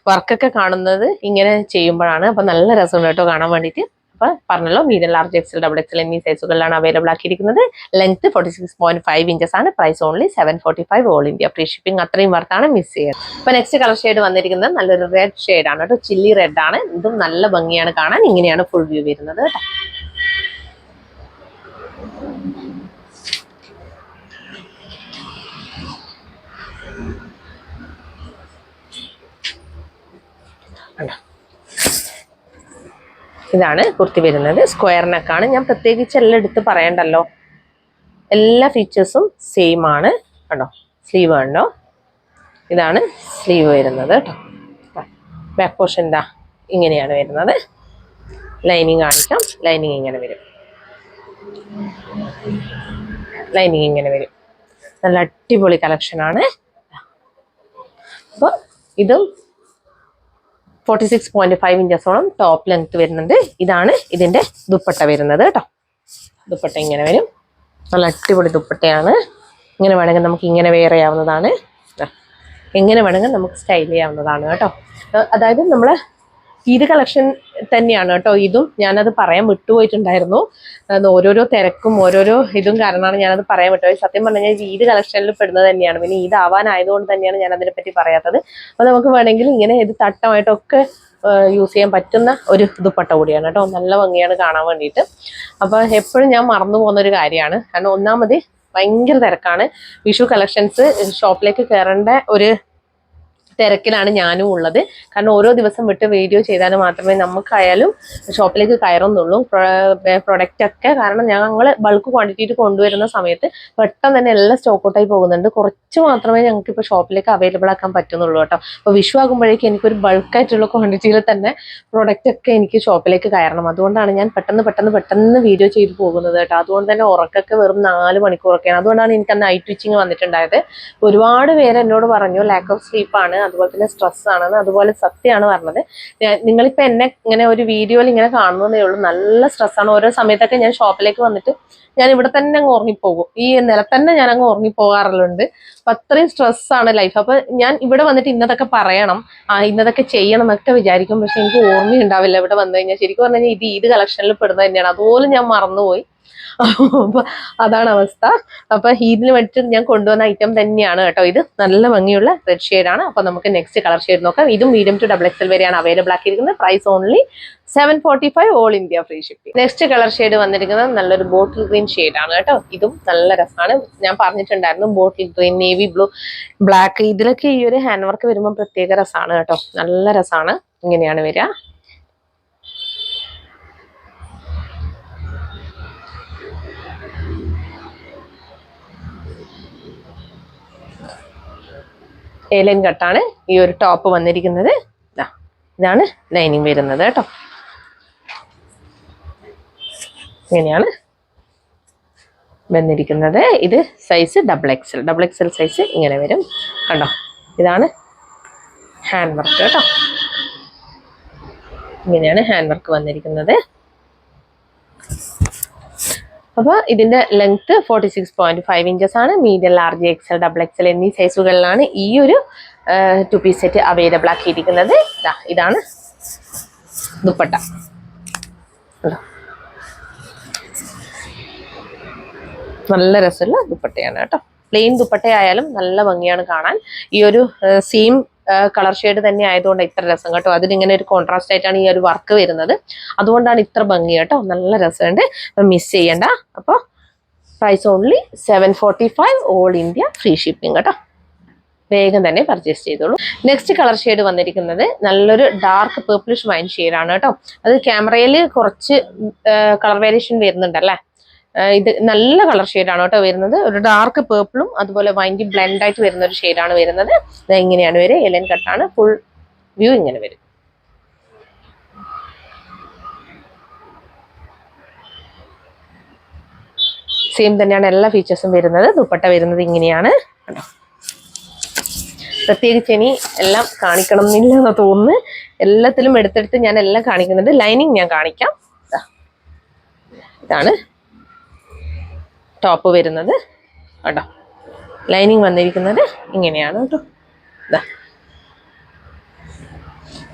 വർക്കൊക്കെ കാണുന്നത് ഇങ്ങനെ ചെയ്യുമ്പോഴാണ്. അപ്പൊ നല്ല രസമുണ്ട് കേട്ടോ കാണാൻ വേണ്ടിയിട്ട്. അപ്പൊ പറഞ്ഞല്ലോ, medium, large, XL, double XL എന്നീ സൈസുകളിലാണ് അവൈലബിൾ ആക്കിയിരിക്കുന്നത്. ലെങ്ത് 46.5 ഇഞ്ചസ് ആണ്. Price only 745. All India free shipping. അത്രയും വർത്താണ്, മിസ് ചെയ്യുന്നത്. അപ്പൊ നെക്സ്റ്റ് കളർ ഷെയ്ഡ് വന്നിരിക്കുന്നത് നല്ലൊരു റെഡ് ഷെയ്ഡാണ് കേട്ടോ. ചില്ലി റെഡ് ആണ്. ഇതും നല്ല ഭംഗിയാണ് കാണാൻ. ഇങ്ങനെയാണ് ഫുൾ വ്യൂ വരുന്നത് കേട്ടോ. ഇതാണ് കുർത്തി വരുന്നത്. സ്ക്വയർ നെക്കാണ്. ഞാൻ പ്രത്യേകിച്ച് എല്ലാം എടുത്ത് പറയണ്ടല്ലോ. എല്ലാ ഫീച്ചേഴ്സും സെയിം ആണ്. കണ്ടോ, സ്ലീവ് കണ്ടോ. ഇതാണ് സ്ലീവ് വരുന്നത് കേട്ടോ. ബാക്ക് പോർഷൻ എന്താ ഇങ്ങനെയാണ് വരുന്നത്. ലൈനിങ് കാണിക്കാം. ലൈനിങ് ഇങ്ങനെ വരും. ലൈനിങ് ഇങ്ങനെ വരും. നല്ല അടിപൊളി കളക്ഷനാണ്. അപ്പോൾ ഇതും 46.5 ഇഞ്ചസോളം ടോപ്പ് ലെങ്ത് വരുന്നുണ്ട്. ഇതാണ് ഇതിന്റെ ദുപ്പട്ട വരുന്നത് കേട്ടോ. ദുപ്പട്ട ഇങ്ങനെ വരും. നല്ല അടിപൊളി ദുപ്പട്ടയാണ്. ഇങ്ങനെ വേണമെങ്കിൽ നമുക്ക് ഇങ്ങനെ വെയർ ചെയ്യാവുന്നതാണ്. എങ്ങനെ വേണമെങ്കിൽ നമുക്ക് സ്റ്റൈൽ ചെയ്യാവുന്നതാണ് കേട്ടോ. അതായത് നമ്മളെ ഈദ് കളക്ഷൻ തന്നെയാണ് കേട്ടോ. ഇതും ഞാനത് പറയാൻ വിട്ടുപോയിട്ടുണ്ടായിരുന്നു. ഓരോരോ തിരക്കും ഓരോരോ ഇതും കാരണമാണ് ഞാനത് പറയാൻ വിട്ടുപോയി. സത്യം പറഞ്ഞു കഴിഞ്ഞാൽ ഈദ് കളക്ഷനിൽ പെടുന്നത് തന്നെയാണ്. പിന്നെ ഈദ് ആവാനായതുകൊണ്ട് തന്നെയാണ് ഞാൻ അതിനെപ്പറ്റി പറയാത്തത്. അപ്പോൾ നമുക്ക് വേണമെങ്കിൽ ഇങ്ങനെ ഇത് തട്ടമായിട്ടൊക്കെ യൂസ് ചെയ്യാൻ പറ്റുന്ന ഒരു ദുപ്പട്ട കൂടിയാണ് കേട്ടോ. നല്ല ഭംഗിയാണ് കാണാൻ വേണ്ടിയിട്ട്. അപ്പോൾ എപ്പോഴും ഞാൻ മറന്നു പോകുന്ന ഒരു കാര്യമാണ്. കാരണം ഒന്നാമത് ഭയങ്കര തിരക്കാണ്. വിഷു കളക്ഷൻസ് ഷോപ്പിലേക്ക് കയറേണ്ട ഒരു തിരക്കിലാണ് ഞാനും ഉള്ളത്. കാരണം ഓരോ ദിവസം വിട്ട് വീഡിയോ ചെയ്താൽ മാത്രമേ നമുക്കായാലും ഷോപ്പിലേക്ക് കയറുന്നുള്ളൂ. പ്രൊഡക്റ്റ് ഒക്കെ കാരണം ഞങ്ങൾ ബൾക്ക് ക്വാണ്ടിറ്റിയിൽ കൊണ്ടുവരുന്ന സമയത്ത് പെട്ടെന്ന് തന്നെ എല്ലാം സ്റ്റോക്ക് ഔട്ടായി പോകുന്നുണ്ട്. കുറച്ച് മാത്രമേ ഞങ്ങൾക്ക് ഇപ്പോൾ ഷോപ്പിലേക്ക് അവൈലബിൾ ആക്കാൻ പറ്റുന്നുള്ളൂ കേട്ടോ. അപ്പോൾ വിഷു ആകുമ്പോഴേക്കും എനിക്കൊരു ബൾക്കായിട്ടുള്ള ക്വാണ്ടിറ്റിയിൽ തന്നെ പ്രൊഡക്റ്റ് ഒക്കെ എനിക്ക് ഷോപ്പിലേക്ക് കയറണം. അതുകൊണ്ടാണ് ഞാൻ പെട്ടെന്ന് വീഡിയോ ചെയ്ത് പോകുന്നത് കേട്ടോ. അതുകൊണ്ട് തന്നെ ഉറക്കൊക്കെ വെറും 4 മണിക്കൂറൊക്കെയാണ്. അതുകൊണ്ടാണ് എനിക്ക് നൈറ്റ് സ്റ്റിച്ചിങ് വന്നിട്ടുണ്ടായത്. ഒരുപാട് പേര് എന്നോട് പറഞ്ഞു ലാക്ക് ഓഫ് സ്ലീപ്പാണ്, അതുപോലെ തന്നെ സ്ട്രെസ് ആണെന്ന്, അതുപോലെ സത്യമാണ് പറഞ്ഞത്. നിങ്ങളിപ്പോൾ എന്നെ ഇങ്ങനെ ഒരു വീഡിയോയിൽ ഇങ്ങനെ കാണുന്നതേ ഉള്ളൂ, നല്ല സ്ട്രെസ്സാണ്. ഓരോ സമയത്തൊക്കെ ഞാൻ ഷോപ്പിലേക്ക് വന്നിട്ട് ഞാൻ ഇവിടെ തന്നെ അങ്ങ് ഉറങ്ങിപ്പോകും, ഈ നിലത്തന്നെ ഞാൻ അങ്ങ് ഉറങ്ങിപ്പോകാറുണ്ട്. അപ്പൊ അത്രയും സ്ട്രെസ്സാണ് ലൈഫ്. അപ്പൊ ഞാൻ ഇവിടെ വന്നിട്ട് ഇന്നതൊക്കെ പറയണം, ഇന്നതൊക്കെ ചെയ്യണം എന്നൊക്കെ വിചാരിക്കും, പക്ഷെ എനിക്ക് ഓർമ്മയുണ്ടാവില്ല ഇവിടെ വന്നു കഴിഞ്ഞാൽ. ശരിക്കും പറഞ്ഞു കഴിഞ്ഞാൽ ഇത് കളക്ഷനിൽ പെടുന്നത് തന്നെയാണ്, അതുപോലെ ഞാൻ മറന്നുപോയി. അപ്പൊ അതാണ് അവസ്ഥ. അപ്പൊ ഇതിന് വേണ്ടിയിട്ട് ഞാൻ കൊണ്ടുവന്ന ഐറ്റം തന്നെയാണ് കേട്ടോ ഇത്. നല്ല ഭംഗിയുള്ള റെഡ് ഷെയ്ഡാണ്. അപ്പൊ നമുക്ക് നെക്സ്റ്റ് കളർ ഷെയ്ഡ് നോക്കാം. ഇതും മീഡിയം ടു XXL വരെയാണ് അവൈലബിൾ ആക്കിയിരിക്കുന്നത്. Price only 745, all India free shipping. Next colour shade വന്നിരിക്കുന്നത് നല്ലൊരു ബോട്ടിൽ ഗ്രീൻ ഷെയ്ഡാണ് കേട്ടോ. ഇതും നല്ല രസമാണ്. ഞാൻ പറഞ്ഞിട്ടുണ്ടായിരുന്നു bottle green, navy blue, black, ഇതിലൊക്കെ ഈ ഒരു ഹാൻഡ് വർക്ക് വരുമ്പോൾ പ്രത്യേക രസമാണ് കേട്ടോ, നല്ല രസമാണ്. ഇങ്ങനെയാണ് വരിക. ഏലൻ കട്ടാണ് ഈ ഒരു ടോപ്പ് വന്നിരിക്കുന്നത്. ഇതാണ് ലൈനിങ് വരുന്നത് കേട്ടോ. ഇങ്ങനെയാണ് വന്നിരിക്കുന്നത്. ഇത് സൈസ് XXL സൈസ് ഇങ്ങനെ വരും കണ്ടോ. ഇതാണ് ഹാൻഡ് വർക്ക് കേട്ടോ. ഇങ്ങനെയാണ് ഹാൻഡ് വർക്ക് വന്നിരിക്കുന്നത്. അപ്പോൾ ഇതിന്റെ ലെങ്ത് 46.5 ഇഞ്ചസ് ആണ്. മീഡിയം, ലാർജ്, XL, XXL എന്നീ സൈസുകളിലാണ് ഈ ഒരു 2 പീസ് സെറ്റ് അവൈലബിൾ ആക്കിയിരിക്കുന്നത്. ഇതാണ് ദുപ്പട്ട. നല്ല രസമുള്ള ദുപ്പട്ടയാണ് കേട്ടോ. പ്ലെയിൻ ദുപ്പട്ടയായാലും നല്ല ഭംഗിയാണ് കാണാൻ. ഈ ഒരു സെയിം കളർ ഷെയ്ഡ് തന്നെ ആയതുകൊണ്ട് ഇത്ര രസം കേട്ടോ. അതിനിങ്ങനെ ഒരു കോൺട്രാസ്റ്റ് ആയിട്ടാണ് ഈ ഒരു വർക്ക് വരുന്നത്, അതുകൊണ്ടാണ് ഇത്ര ഭംഗി കേട്ടോ. നല്ല രസമുണ്ട്, മിസ് ചെയ്യണ്ട. അപ്പോൾ price only 745, all India free shipping കേട്ടോ. വേഗം തന്നെ പർച്ചേസ് ചെയ്തോളൂ. നെക്സ്റ്റ് കളർ ഷെയ്ഡ് വന്നിരിക്കുന്നത് നല്ലൊരു ഡാർക്ക് പേർപ്പിളിഷ് വൈൻ ഷെയ്ഡാണ് കേട്ടോ. അത് ക്യാമറയിൽ കുറച്ച് കളർ വേരിയേഷൻ വരുന്നുണ്ടല്ലേ. ഇത് നല്ല കളർ ഷെയ്ഡാണ് കേട്ടോ വരുന്നത്. ഒരു ഡാർക്ക് പേർപ്പിളും അതുപോലെ വൈൻഡി ബ്ലെൻഡ് ആയിട്ട് വരുന്ന ഒരു ഷെയ്ഡാണ് വരുന്നത്. ഇത് ഇങ്ങനെയാണ് വരിക. എലൻ കട്ടാണ്. ഫുൾ വ്യൂ ഇങ്ങനെ വരും. സെയിം തന്നെയാണ് എല്ലാ ഫീച്ചേഴ്സും വരുന്നത്. ദുപ്പട്ട വരുന്നത് ഇങ്ങനെയാണ് കേട്ടോ. പ്രത്യേകിച്ച് ഇനി എല്ലാം കാണിക്കണം എന്നില്ലെന്ന് തോന്നുന്നു. എല്ലാത്തിലും എടുത്തെടുത്ത് ഞാൻ എല്ലാം കാണിക്കുന്നുണ്ട്. ലൈനിങ് ഞാൻ കാണിക്കാം. ഇതാണ് ടോപ്പ് വരുന്നത് കേട്ടോ. ലൈനിങ് വന്നിരിക്കുന്നത് ഇങ്ങനെയാണ് കേട്ടോ.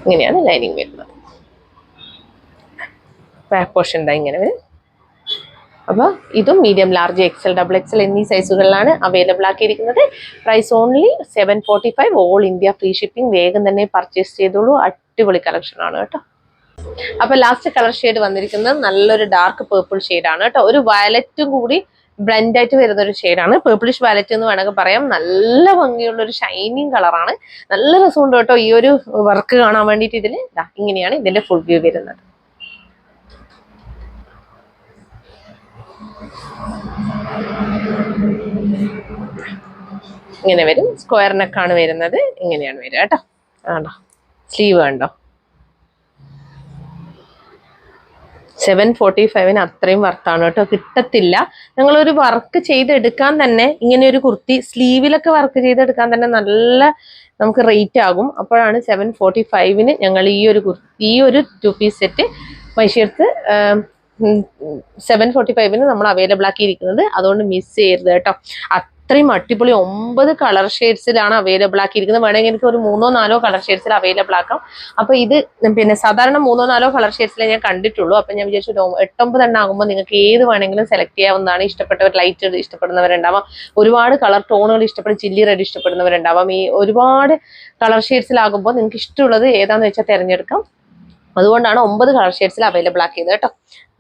ഇങ്ങനെയാണ് ലൈനിങ് വരുന്നത്. ബാക്ക് പോർഷൻ ഇങ്ങനെ വരും. അപ്പോൾ ഇതും മീഡിയം, ലാർജ്, XL, XXL എന്നീ സൈസുകളിലാണ് അവൈലബിൾ ആക്കിയിരിക്കുന്നത്. Price only 745, all India free shipping. വേഗം തന്നെ പർച്ചേസ് ചെയ്തോളൂ. അടിപൊളി കളക്ഷൻ ആണ് കേട്ടോ. അപ്പൊ ലാസ്റ്റ് കളർ ഷെയ്ഡ് വന്നിരിക്കുന്നത് നല്ലൊരു ഡാർക്ക് പേർപ്പിൾ ഷെയ്ഡാണ് കേട്ടോ. ഒരു വയലറ്റും കൂടി ബ്ലെൻഡ് ആയിട്ട് വരുന്ന ഒരു ഷെയ്ഡാണ്. പേർപ്പിളിഷ് വയലറ്റ് എന്ന് വേണമെങ്കിൽ പറയാം. നല്ല ഭംഗിയുള്ള ഒരു ഷൈനിങ് കളറാണ്. നല്ല രസമുണ്ട് കേട്ടോ ഈ ഒരു വർക്ക് കാണാൻ വേണ്ടിയിട്ട്. ഇതില് ഇങ്ങനെയാണ് ഇതിന്റെ ഫുൾ വ്യൂ വരുന്നത്. ഇങ്ങനെ വരും. സ്ക്വയർ നെക്കാണ് വരുന്നത്. ഇങ്ങനെയാണ് വരിക കേട്ടോ. ആണോ, സ്ലീവ് കണ്ടോ. 745 അത്രയും വർത്താണ് കേട്ടോ. കിട്ടത്തില്ല. ഞങ്ങളൊരു വർക്ക് ചെയ്തെടുക്കാൻ തന്നെ, ഇങ്ങനെ ഒരു കുർത്തി സ്ലീവിലൊക്കെ വർക്ക് ചെയ്തെടുക്കാൻ തന്നെ നല്ല നമുക്ക് റേറ്റ് ആകും. അപ്പോഴാണ് 745 ഞങ്ങൾ ഈ ഒരു 2 പീസ് സെറ്റ് മൈഷീർത്ത് 745 നമ്മൾ അവൈലബിൾ ആക്കിയിരിക്കുന്നത്. അതുകൊണ്ട് മിസ് ചെയ്യരുത് കേട്ടോ. അത്രയും അടിപൊളി 9 കളർ ഷെയ്ഡ്സിലാണ് അവൈലബിൾ ആക്കിയിരിക്കുന്നത്. വേണമെങ്കിൽ എനിക്ക് ഒരു 3-4 കളർ ഷെയ്ഡ്സിൽ അവൈലബിൾ ആക്കാം. അപ്പൊ ഇത് പിന്നെ സാധാരണ 3-4 കളർ ഷെയ്ഡ്സിലേ ഞാൻ കണ്ടിട്ടുള്ളൂ. അപ്പൊ ഞാൻ വിചാരിച്ചു 8-9 എണ്ണം ആകുമ്പോൾ നിങ്ങൾക്ക് ഏത് വേണമെങ്കിലും സെലക്ട് ചെയ്യാവുന്നതാണ്. ഇഷ്ടപ്പെട്ടവർ ലൈറ്റ് ഇഷ്ടപ്പെടുന്നവരുണ്ടാവാം, ഒരുപാട് കളർ ടോണുകൾ ഇഷ്ടപ്പെടുന്ന ചില്ലി റെഡ് ഇഷ്ടപ്പെടുന്നവരുണ്ടാവാം. ഈ ഒരുപാട് കളർ ഷെയ്ഡ്സിലാകുമ്പോൾ നിങ്ങൾക്ക് ഇഷ്ടമുള്ളത് ഏതാന്ന് വെച്ചാൽ തിരഞ്ഞെടുക്കാം. അതുകൊണ്ടാണ് 9 കളർ ഷെയ്ഡ്സിൽ അവൈലബിൾ ആക്കിയത് കേട്ടോ.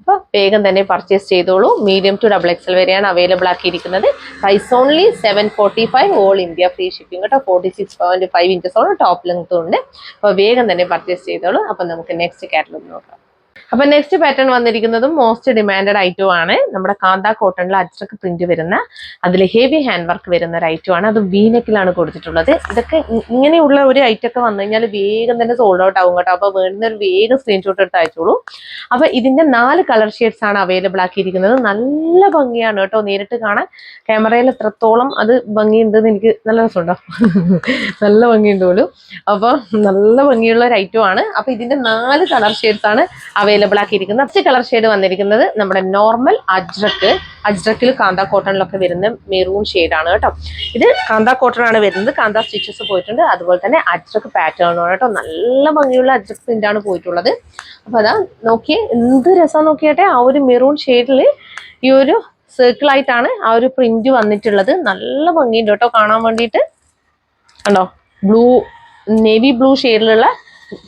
അപ്പോൾ വേഗം തന്നെ പർച്ചേസ് ചെയ്തോളൂ. മീഡിയം ടു XXL വരെയാണ് അവൈലബിൾ ആക്കിയിരിക്കുന്നത്. Price only 745, all India free shipping കേട്ടോ. 46.5 ഇഞ്ചസോളം ടോപ്പ് ലെങ്ത്തും ഉണ്ട്. അപ്പോൾ വേഗം തന്നെ പർച്ചേസ് ചെയ്തോളൂ. അപ്പം നമുക്ക് നെക്സ്റ്റ് കാറ്റലോഗ് നോക്കാം. അപ്പൊ നെക്സ്റ്റ് പാറ്റേൺ വന്നിരിക്കുന്നതും മോസ്റ്റ് ഡിമാൻഡഡ് ഐറ്റം ആണ്. നമ്മുടെ കാന്ത കോട്ടണിൽ അജ്രക്ക് പ്രിന്റ് വരുന്ന അതിൽ ഹെവി ഹാൻഡ് വർക്ക് വരുന്ന ഒരു ഐറ്റം ആണ്. അത് വീനെക്കിലാണ് കൊടുത്തിട്ടുള്ളത്. ഇതൊക്കെ ഇങ്ങനെയുള്ള ഒരു ഐറ്റം ഒക്കെ വന്നു കഴിഞ്ഞാൽ വേഗം തന്നെ സോൾഡ് ഔട്ട് ആവും കേട്ടോ. അപ്പൊ വേണ്ടുന്ന ഒരു വേഗം സ്ക്രീൻഷോട്ട് എടുത്ത് അയച്ചോളൂ. അപ്പൊ ഇതിന്റെ 4 കളർ ഷെയ്ഡ്സ് ആണ് അവൈലബിൾ ആക്കിയിരിക്കുന്നത്. നല്ല ഭംഗിയാണ് കേട്ടോ നേരിട്ട് കാണാൻ. ക്യാമറയിൽ എത്രത്തോളം അത് ഭംഗിയുണ്ടെന്ന് എനിക്ക് നല്ല രസമുണ്ടോ നല്ല ഭംഗിയുണ്ട് പോലും. അപ്പൊ നല്ല ഭംഗിയുള്ള ഒരു ഐറ്റം ആണ്. അപ്പൊ ഇതിന്റെ 4 കളർ ഷെയ്ഡ്സ് ആണ് അവൈലബിൾ ആക്കിയിരിക്കുന്നത്. ഫസ്റ്റ് കളർ ഷെയ്ഡ് വന്നിരിക്കുന്നത് നമ്മുടെ നോർമൽ അജ്രക്കിൽ കാന്ത കോട്ടണിലൊക്കെ വരുന്ന മെറൂൺ ഷെയ്ഡാണ് കേട്ടോ. ഇത് കാന്ത കോട്ടൺ ആണ് വരുന്നത്. കാന്ത സ്റ്റിച്ചസ് പോയിട്ടുണ്ട്. അതുപോലെ തന്നെ അജ്രക്ക് പാറ്റേൺ ആണ് കേട്ടോ. നല്ല ഭംഗിയുള്ള അജ്രക്ക് പ്രിന്റ് ആണ് പോയിട്ടുള്ളത്. അപ്പൊ അതാ നോക്കിയേ എന്ത് രസം നോക്കിയാട്ടെ. ആ ഒരു മെറൂൺ ഷെയ്ഡിൽ ഈ ഒരു സർക്കിൾ ആയിട്ടാണ് ആ ഒരു പ്രിന്റ് വന്നിട്ടുള്ളത്. നല്ല ഭംഗിയുണ്ട് കേട്ടോ കാണാൻ വേണ്ടിയിട്ട്. കണ്ടോ ബ്ലൂ നേവി ബ്ലൂ ഷെയ്ഡിലുള്ള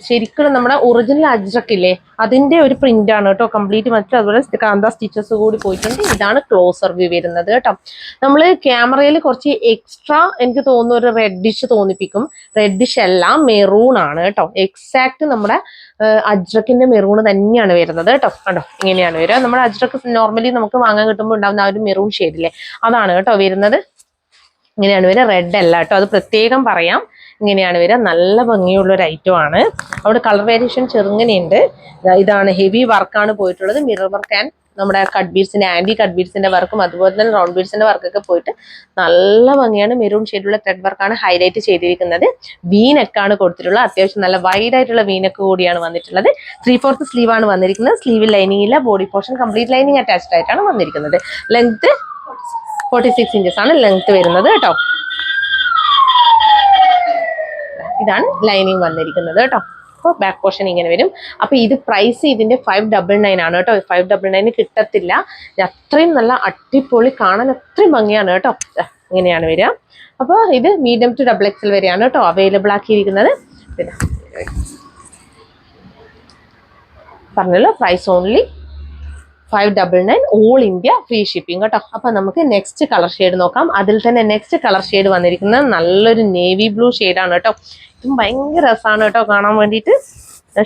ശരിക്കും നമ്മുടെ ഒറിജിനൽ അജ്രക്കില്ലേ അതിന്റെ ഒരു പ്രിന്റ് ആണ് കേട്ടോ കംപ്ലീറ്റ്. മറ്റും അതുപോലെ കാന്ത സ്റ്റിച്ചസ് കൂടി പോയിട്ടുണ്ട്. ഇതാണ് ക്ലോസർ വ്യൂ വരുന്നത് കേട്ടോ. നമ്മൾ ക്യാമറയിൽ കുറച്ച് എക്സ്ട്രാ എനിക്ക് തോന്നുന്നു ഒരു റെഡിഷ് തോന്നിപ്പിക്കും. റെഡിഷ് അല്ല മെറൂൺ ആണ് കേട്ടോ. എക്സാക്ട് നമ്മുടെ അജ്രക്കിന്റെ മെറൂൺ തന്നെയാണ് വരുന്നത് കേട്ടോ. കണ്ടോ ഇങ്ങനെയാണ് വരിക. നമ്മുടെ അജ്രക്ക് നോർമലി നമുക്ക് വാങ്ങാൻ കിട്ടുമ്പോൾ ഉണ്ടാകുന്ന ആ ഒരു മെറൂൺ ഷെയ്ഡില്ലേ അതാണ് കേട്ടോ വരുന്നത്. ഇങ്ങനെയാണ് വരിക. റെഡ് അല്ല കേട്ടോ, അത് പ്രത്യേകം പറയാം. ഇങ്ങനെയാണ് വരിക. നല്ല ഭംഗിയുള്ള ഒരു ഐറ്റം ആണ്. അവിടെ കളർ വേരിയേഷൻ ചെറുങ്ങനെയുണ്ട്. ഇതാണ് ഹെവി വർക്കാണ് പോയിട്ടുള്ളത്. മിറർ വർക്ക് ആൻഡ് നമ്മുടെ കട്ട് ബീഡ്സിന്റെ ആന്റി കട്ട് ബീഡ്സിന്റെ വർക്കും അതുപോലെ തന്നെ റൗണ്ട് ബീഡ്സിന്റെ വർക്കൊക്കെ പോയിട്ട് നല്ല ഭംഗിയാണ്. മെറൂൺ ഷെയ്ഡുള്ള ത്രെഡ് വർക്കാണ് ഹൈലൈറ്റ് ചെയ്തിരിക്കുന്നത്. വീനെക്കാണ് കൊടുത്തിട്ടുള്ളത്. അത്യാവശ്യം നല്ല വൈഡ് ആയിട്ടുള്ള വീനെക്ക് കൂടിയാണ് വന്നിട്ടുള്ളത്. 3/4 സ്ലീവ് ആണ് വന്നിരിക്കുന്നത്. സ്ലീവിൽ ലൈനിങ് ഇല്ല. Body portion complete lining attached ആയിട്ടാണ് വന്നിരിക്കുന്നത്. ലെങ്ത് 46 ഇഞ്ചസ് ആണ് ലെങ്ത് വരുന്നത് കേട്ടോ. ഇതാണ് ലൈനിങ് വന്നിരിക്കുന്നത് കേട്ടോ. അപ്പോൾ ബാക്ക് പോർഷൻ ഇങ്ങനെ വരും. അപ്പൊ ഇത് പ്രൈസ് ഇതിന്റെ 599 ആണ് കേട്ടോ. 599 കിട്ടത്തില്ല. അത്രയും നല്ല അടിപൊളി കാണാൻ അത്രയും ഭംഗിയാണ് കേട്ടോ. ഇങ്ങനെയാണ് വരിക. അപ്പോൾ ഇത് മീഡിയം ടു XXL വരെയാണ് കേട്ടോ അവൈലബിൾ ആക്കിയിരിക്കുന്നത്. പിന്നെ പറഞ്ഞല്ലോ price only 599 all India free shipping കേട്ടോ. അപ്പൊ നമുക്ക് നെക്സ്റ്റ് കളർ ഷെയ്ഡ് നോക്കാം. അതിൽ തന്നെ നെക്സ്റ്റ് കളർ ഷെയ്ഡ് വന്നിരിക്കുന്നത് നല്ലൊരു നേവി ബ്ലൂ ഷെയ്ഡാണ് കേട്ടോ. ഇതും ഭയങ്കര രസമാണ് കേട്ടോ കാണാൻ വേണ്ടിയിട്ട്.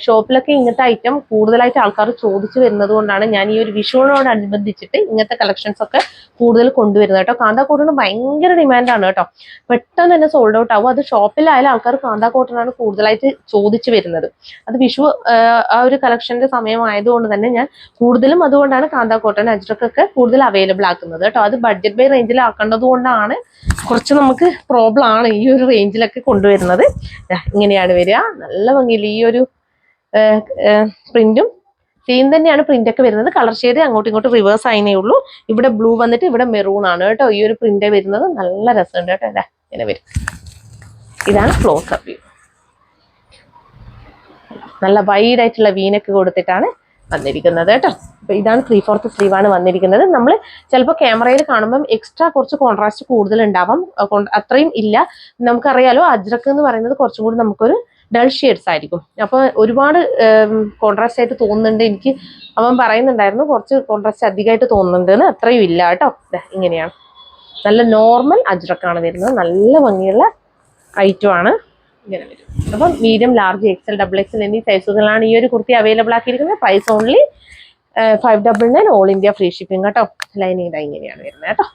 ഷോപ്പിലൊക്കെ ഇങ്ങനത്തെ ഐറ്റം കൂടുതലായിട്ട് ആൾക്കാർ ചോദിച്ചു വരുന്നത് കൊണ്ടാണ് ഞാൻ ഈ ഒരു വിഷുവിനോടനുബന്ധിച്ചിട്ട് ഇങ്ങനത്തെ കളക്ഷൻസ് ഒക്കെ കൂടുതൽ കൊണ്ടുവരുന്നത് കേട്ടോ. കാന്ത കോട്ടൺ ഭയങ്കര ഡിമാൻഡാണ് കേട്ടോ. പെട്ടെന്ന് തന്നെ സോൾഡ് ഔട്ട് ആവും. അത് ഷോപ്പിലായാലും ആൾക്കാർ കാന്ത കോട്ടണാണ് കൂടുതലായിട്ട് ചോദിച്ചു വരുന്നത്. അത് വിഷു ആ ഒരു കളക്ഷന്റെ സമയമായതുകൊണ്ട് തന്നെ ഞാൻ കൂടുതലും അതുകൊണ്ടാണ് കാന്ത കോട്ടൺ അജ്രക്കൊക്കെ കൂടുതൽ അവൈലബിൾ ആക്കുന്നത് കേട്ടോ. അത് ബഡ്ജറ്റ് ബൈ റേഞ്ചിൽ ആക്കേണ്ടത് കൊണ്ടാണ് കുറച്ച് നമുക്ക് പ്രോബ്ലം ആണ് ഈ ഒരു റേഞ്ചിലൊക്കെ കൊണ്ടുവരുന്നത്. ഇങ്ങനെയാണ് വരിക. നല്ല ഭംഗിയില്ല ഈ ഒരു പ്രിന്റും സെയിം തന്നെയാണ് പ്രിന്റ് ഒക്കെ വരുന്നത്. കളർ ഷെയ്ഡ് അങ്ങോട്ടും ഇങ്ങോട്ടും റിവേഴ്സ് ആയതേ ഉള്ളൂ. ഇവിടെ ബ്ലൂ വന്നിട്ട് ഇവിടെ മെറൂൺ ആണ് കേട്ടോ ഈ ഒരു പ്രിന്റ് വരുന്നത്. നല്ല രസമുണ്ട് കേട്ടോ. ഇങ്ങനെ വരും. ഇതാണ് ക്ലോസർ വ്യൂ. നല്ല വൈഡ് ആയിട്ടുള്ള വീനൊക്കെ കൊടുത്തിട്ടാണ് വന്നിരിക്കുന്നത് കേട്ടോ. അപ്പൊ ഇതാണ് 3/4 സ്ലീവ് ആണ് വന്നിരിക്കുന്നത്. നമ്മൾ ചിലപ്പോൾ ക്യാമറയിൽ കാണുമ്പം എക്സ്ട്രാ കുറച്ച് കോൺട്രാസ്റ്റ് കൂടുതൽ ഉണ്ടാവാം. അത്രയും ഇല്ല. നമുക്കറിയാലോ അജ്രക്ക് എന്ന് പറയുന്നത് കുറച്ചും കൂടി നമുക്കൊരു ഡൾ ഷെയ്ഡ്സ് ആയിരിക്കും. അപ്പോൾ ഒരുപാട് കോൺട്രാസ്റ്റ് ആയിട്ട് തോന്നുന്നുണ്ട്. എനിക്ക് അവൻ പറയുന്നുണ്ടായിരുന്നു കുറച്ച് കോൺട്രാസ്റ്റ് അധികമായിട്ട് തോന്നുന്നുണ്ട്. അത്രയും ഇല്ല കേട്ടോ. ഇങ്ങനെയാണ് നല്ല നോർമൽ അജ്രക്കാണ് വരുന്നത്. നല്ല ഭംഗിയുള്ള ഐറ്റം ആണ്. ഇങ്ങനെ വരും. അപ്പം മീഡിയം ലാർജ് XL XXL എന്നീ സൈസുകളാണ് ഈ ഒരു കുർത്തി അവൈലബിൾ ആക്കിയിരിക്കുന്നത്. Price only 599 all India free shipping കേട്ടോ. ലൈനിങ് ഇതാ ഇങ്ങനെയാണ് വരുന്നത് കേട്ടോ.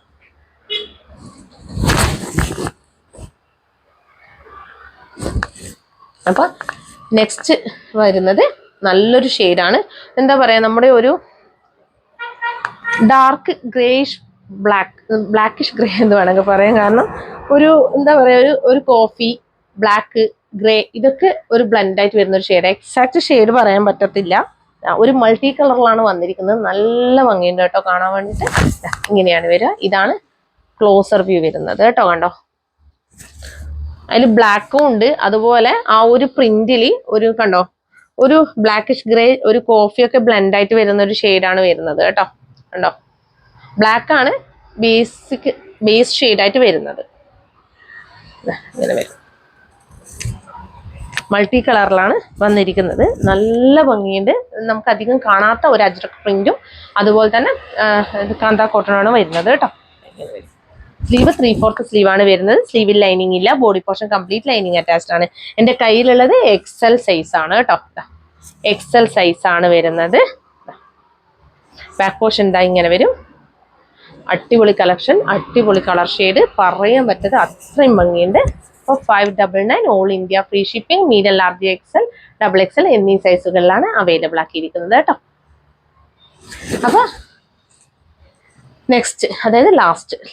അപ്പൊ നെക്സ്റ്റ് വരുന്നത് നല്ലൊരു ഷെയ്ഡാണ്. എന്താ പറയാ നമ്മുടെ ഒരു ഡാർക്ക് ഗ്രേഷ് ബ്ലാക്കിഷ് ഗ്രേ എന്ന് വേണമെങ്കിൽ പറയാം. കാരണം ഒരു എന്താ പറയാ ഒരു കോഫി ബ്ലാക്ക് ഗ്രേ ഇതൊക്കെ ഒരു ബ്ലെൻഡ് ആയിട്ട് വരുന്ന ഒരു ഷെയ്ഡ്. എക്സാക്ട് ഷെയ്ഡ് പറയാൻ പറ്റത്തില്ല. ഒരു മൾട്ടി കളറിലാണ് വന്നിരിക്കുന്നത്. നല്ല ഭംഗിയുണ്ട് കേട്ടോ കാണാൻ വേണ്ടിയിട്ട്. ഇങ്ങനെയാണ് വരിക. ഇതാണ് ക്ലോസർ വ്യൂ വരുന്നത് കേട്ടോ. കണ്ടോ അതിൽ ബ്ലാക്കും ഉണ്ട്. അതുപോലെ ആ ഒരു പ്രിന്റിൽ ഒരു കണ്ടോ ഒരു ബ്ലാക്കിഷ് ഗ്രേ ഒരു കോഫിയൊക്കെ ബ്ലെൻഡ് ആയിട്ട് വരുന്ന ഒരു ഷെയ്ഡാണ് വരുന്നത് കേട്ടോ. കണ്ടോ ബ്ലാക്ക് ആണ് ബേസ് ഷെയ്ഡായിട്ട് വരുന്നത്. ഇങ്ങനെ വരും. മൾട്ടി കളറിലാണ് വന്നിരിക്കുന്നത്. നല്ല ഭംഗിയുണ്ട്. നമുക്ക് അധികം കാണാത്ത ഒരു അജ്രക് പ്രിന്റും അതുപോലെ തന്നെ കാന്ത കോട്ടണാണ് വരുന്നത് കേട്ടോ. സ്ലീവ് 3/4 സ്ലീവ് ആണ് വരുന്നത്. സ്ലീവിൽ ലൈനിങ് ഇല്ല. Body portion complete lining attached ആണ്. എൻ്റെ കയ്യിലുള്ളത് XL സൈസ് ആണ് കേട്ടോ. എക്സൽ സൈസ് ആണ് വരുന്നത്. ബാക്ക് പോർഷൻ ഇതാ ഇങ്ങനെ വരും. അടിപൊളി കളക്ഷൻ, അടിപൊളി കളർ ഷെയ്ഡ്, പറയാൻ പറ്റത് അത്രയും ഭംഗിയുണ്ട്. അപ്പോൾ 599 all India free shipping. Medium, large, XL, double XL എന്നീ സൈസുകളിലാണ് അവൈലബിൾ ആക്കിയിരിക്കുന്നത് കേട്ടോ. അപ്പോൾ നെക്സ്റ്റ്, അതായത്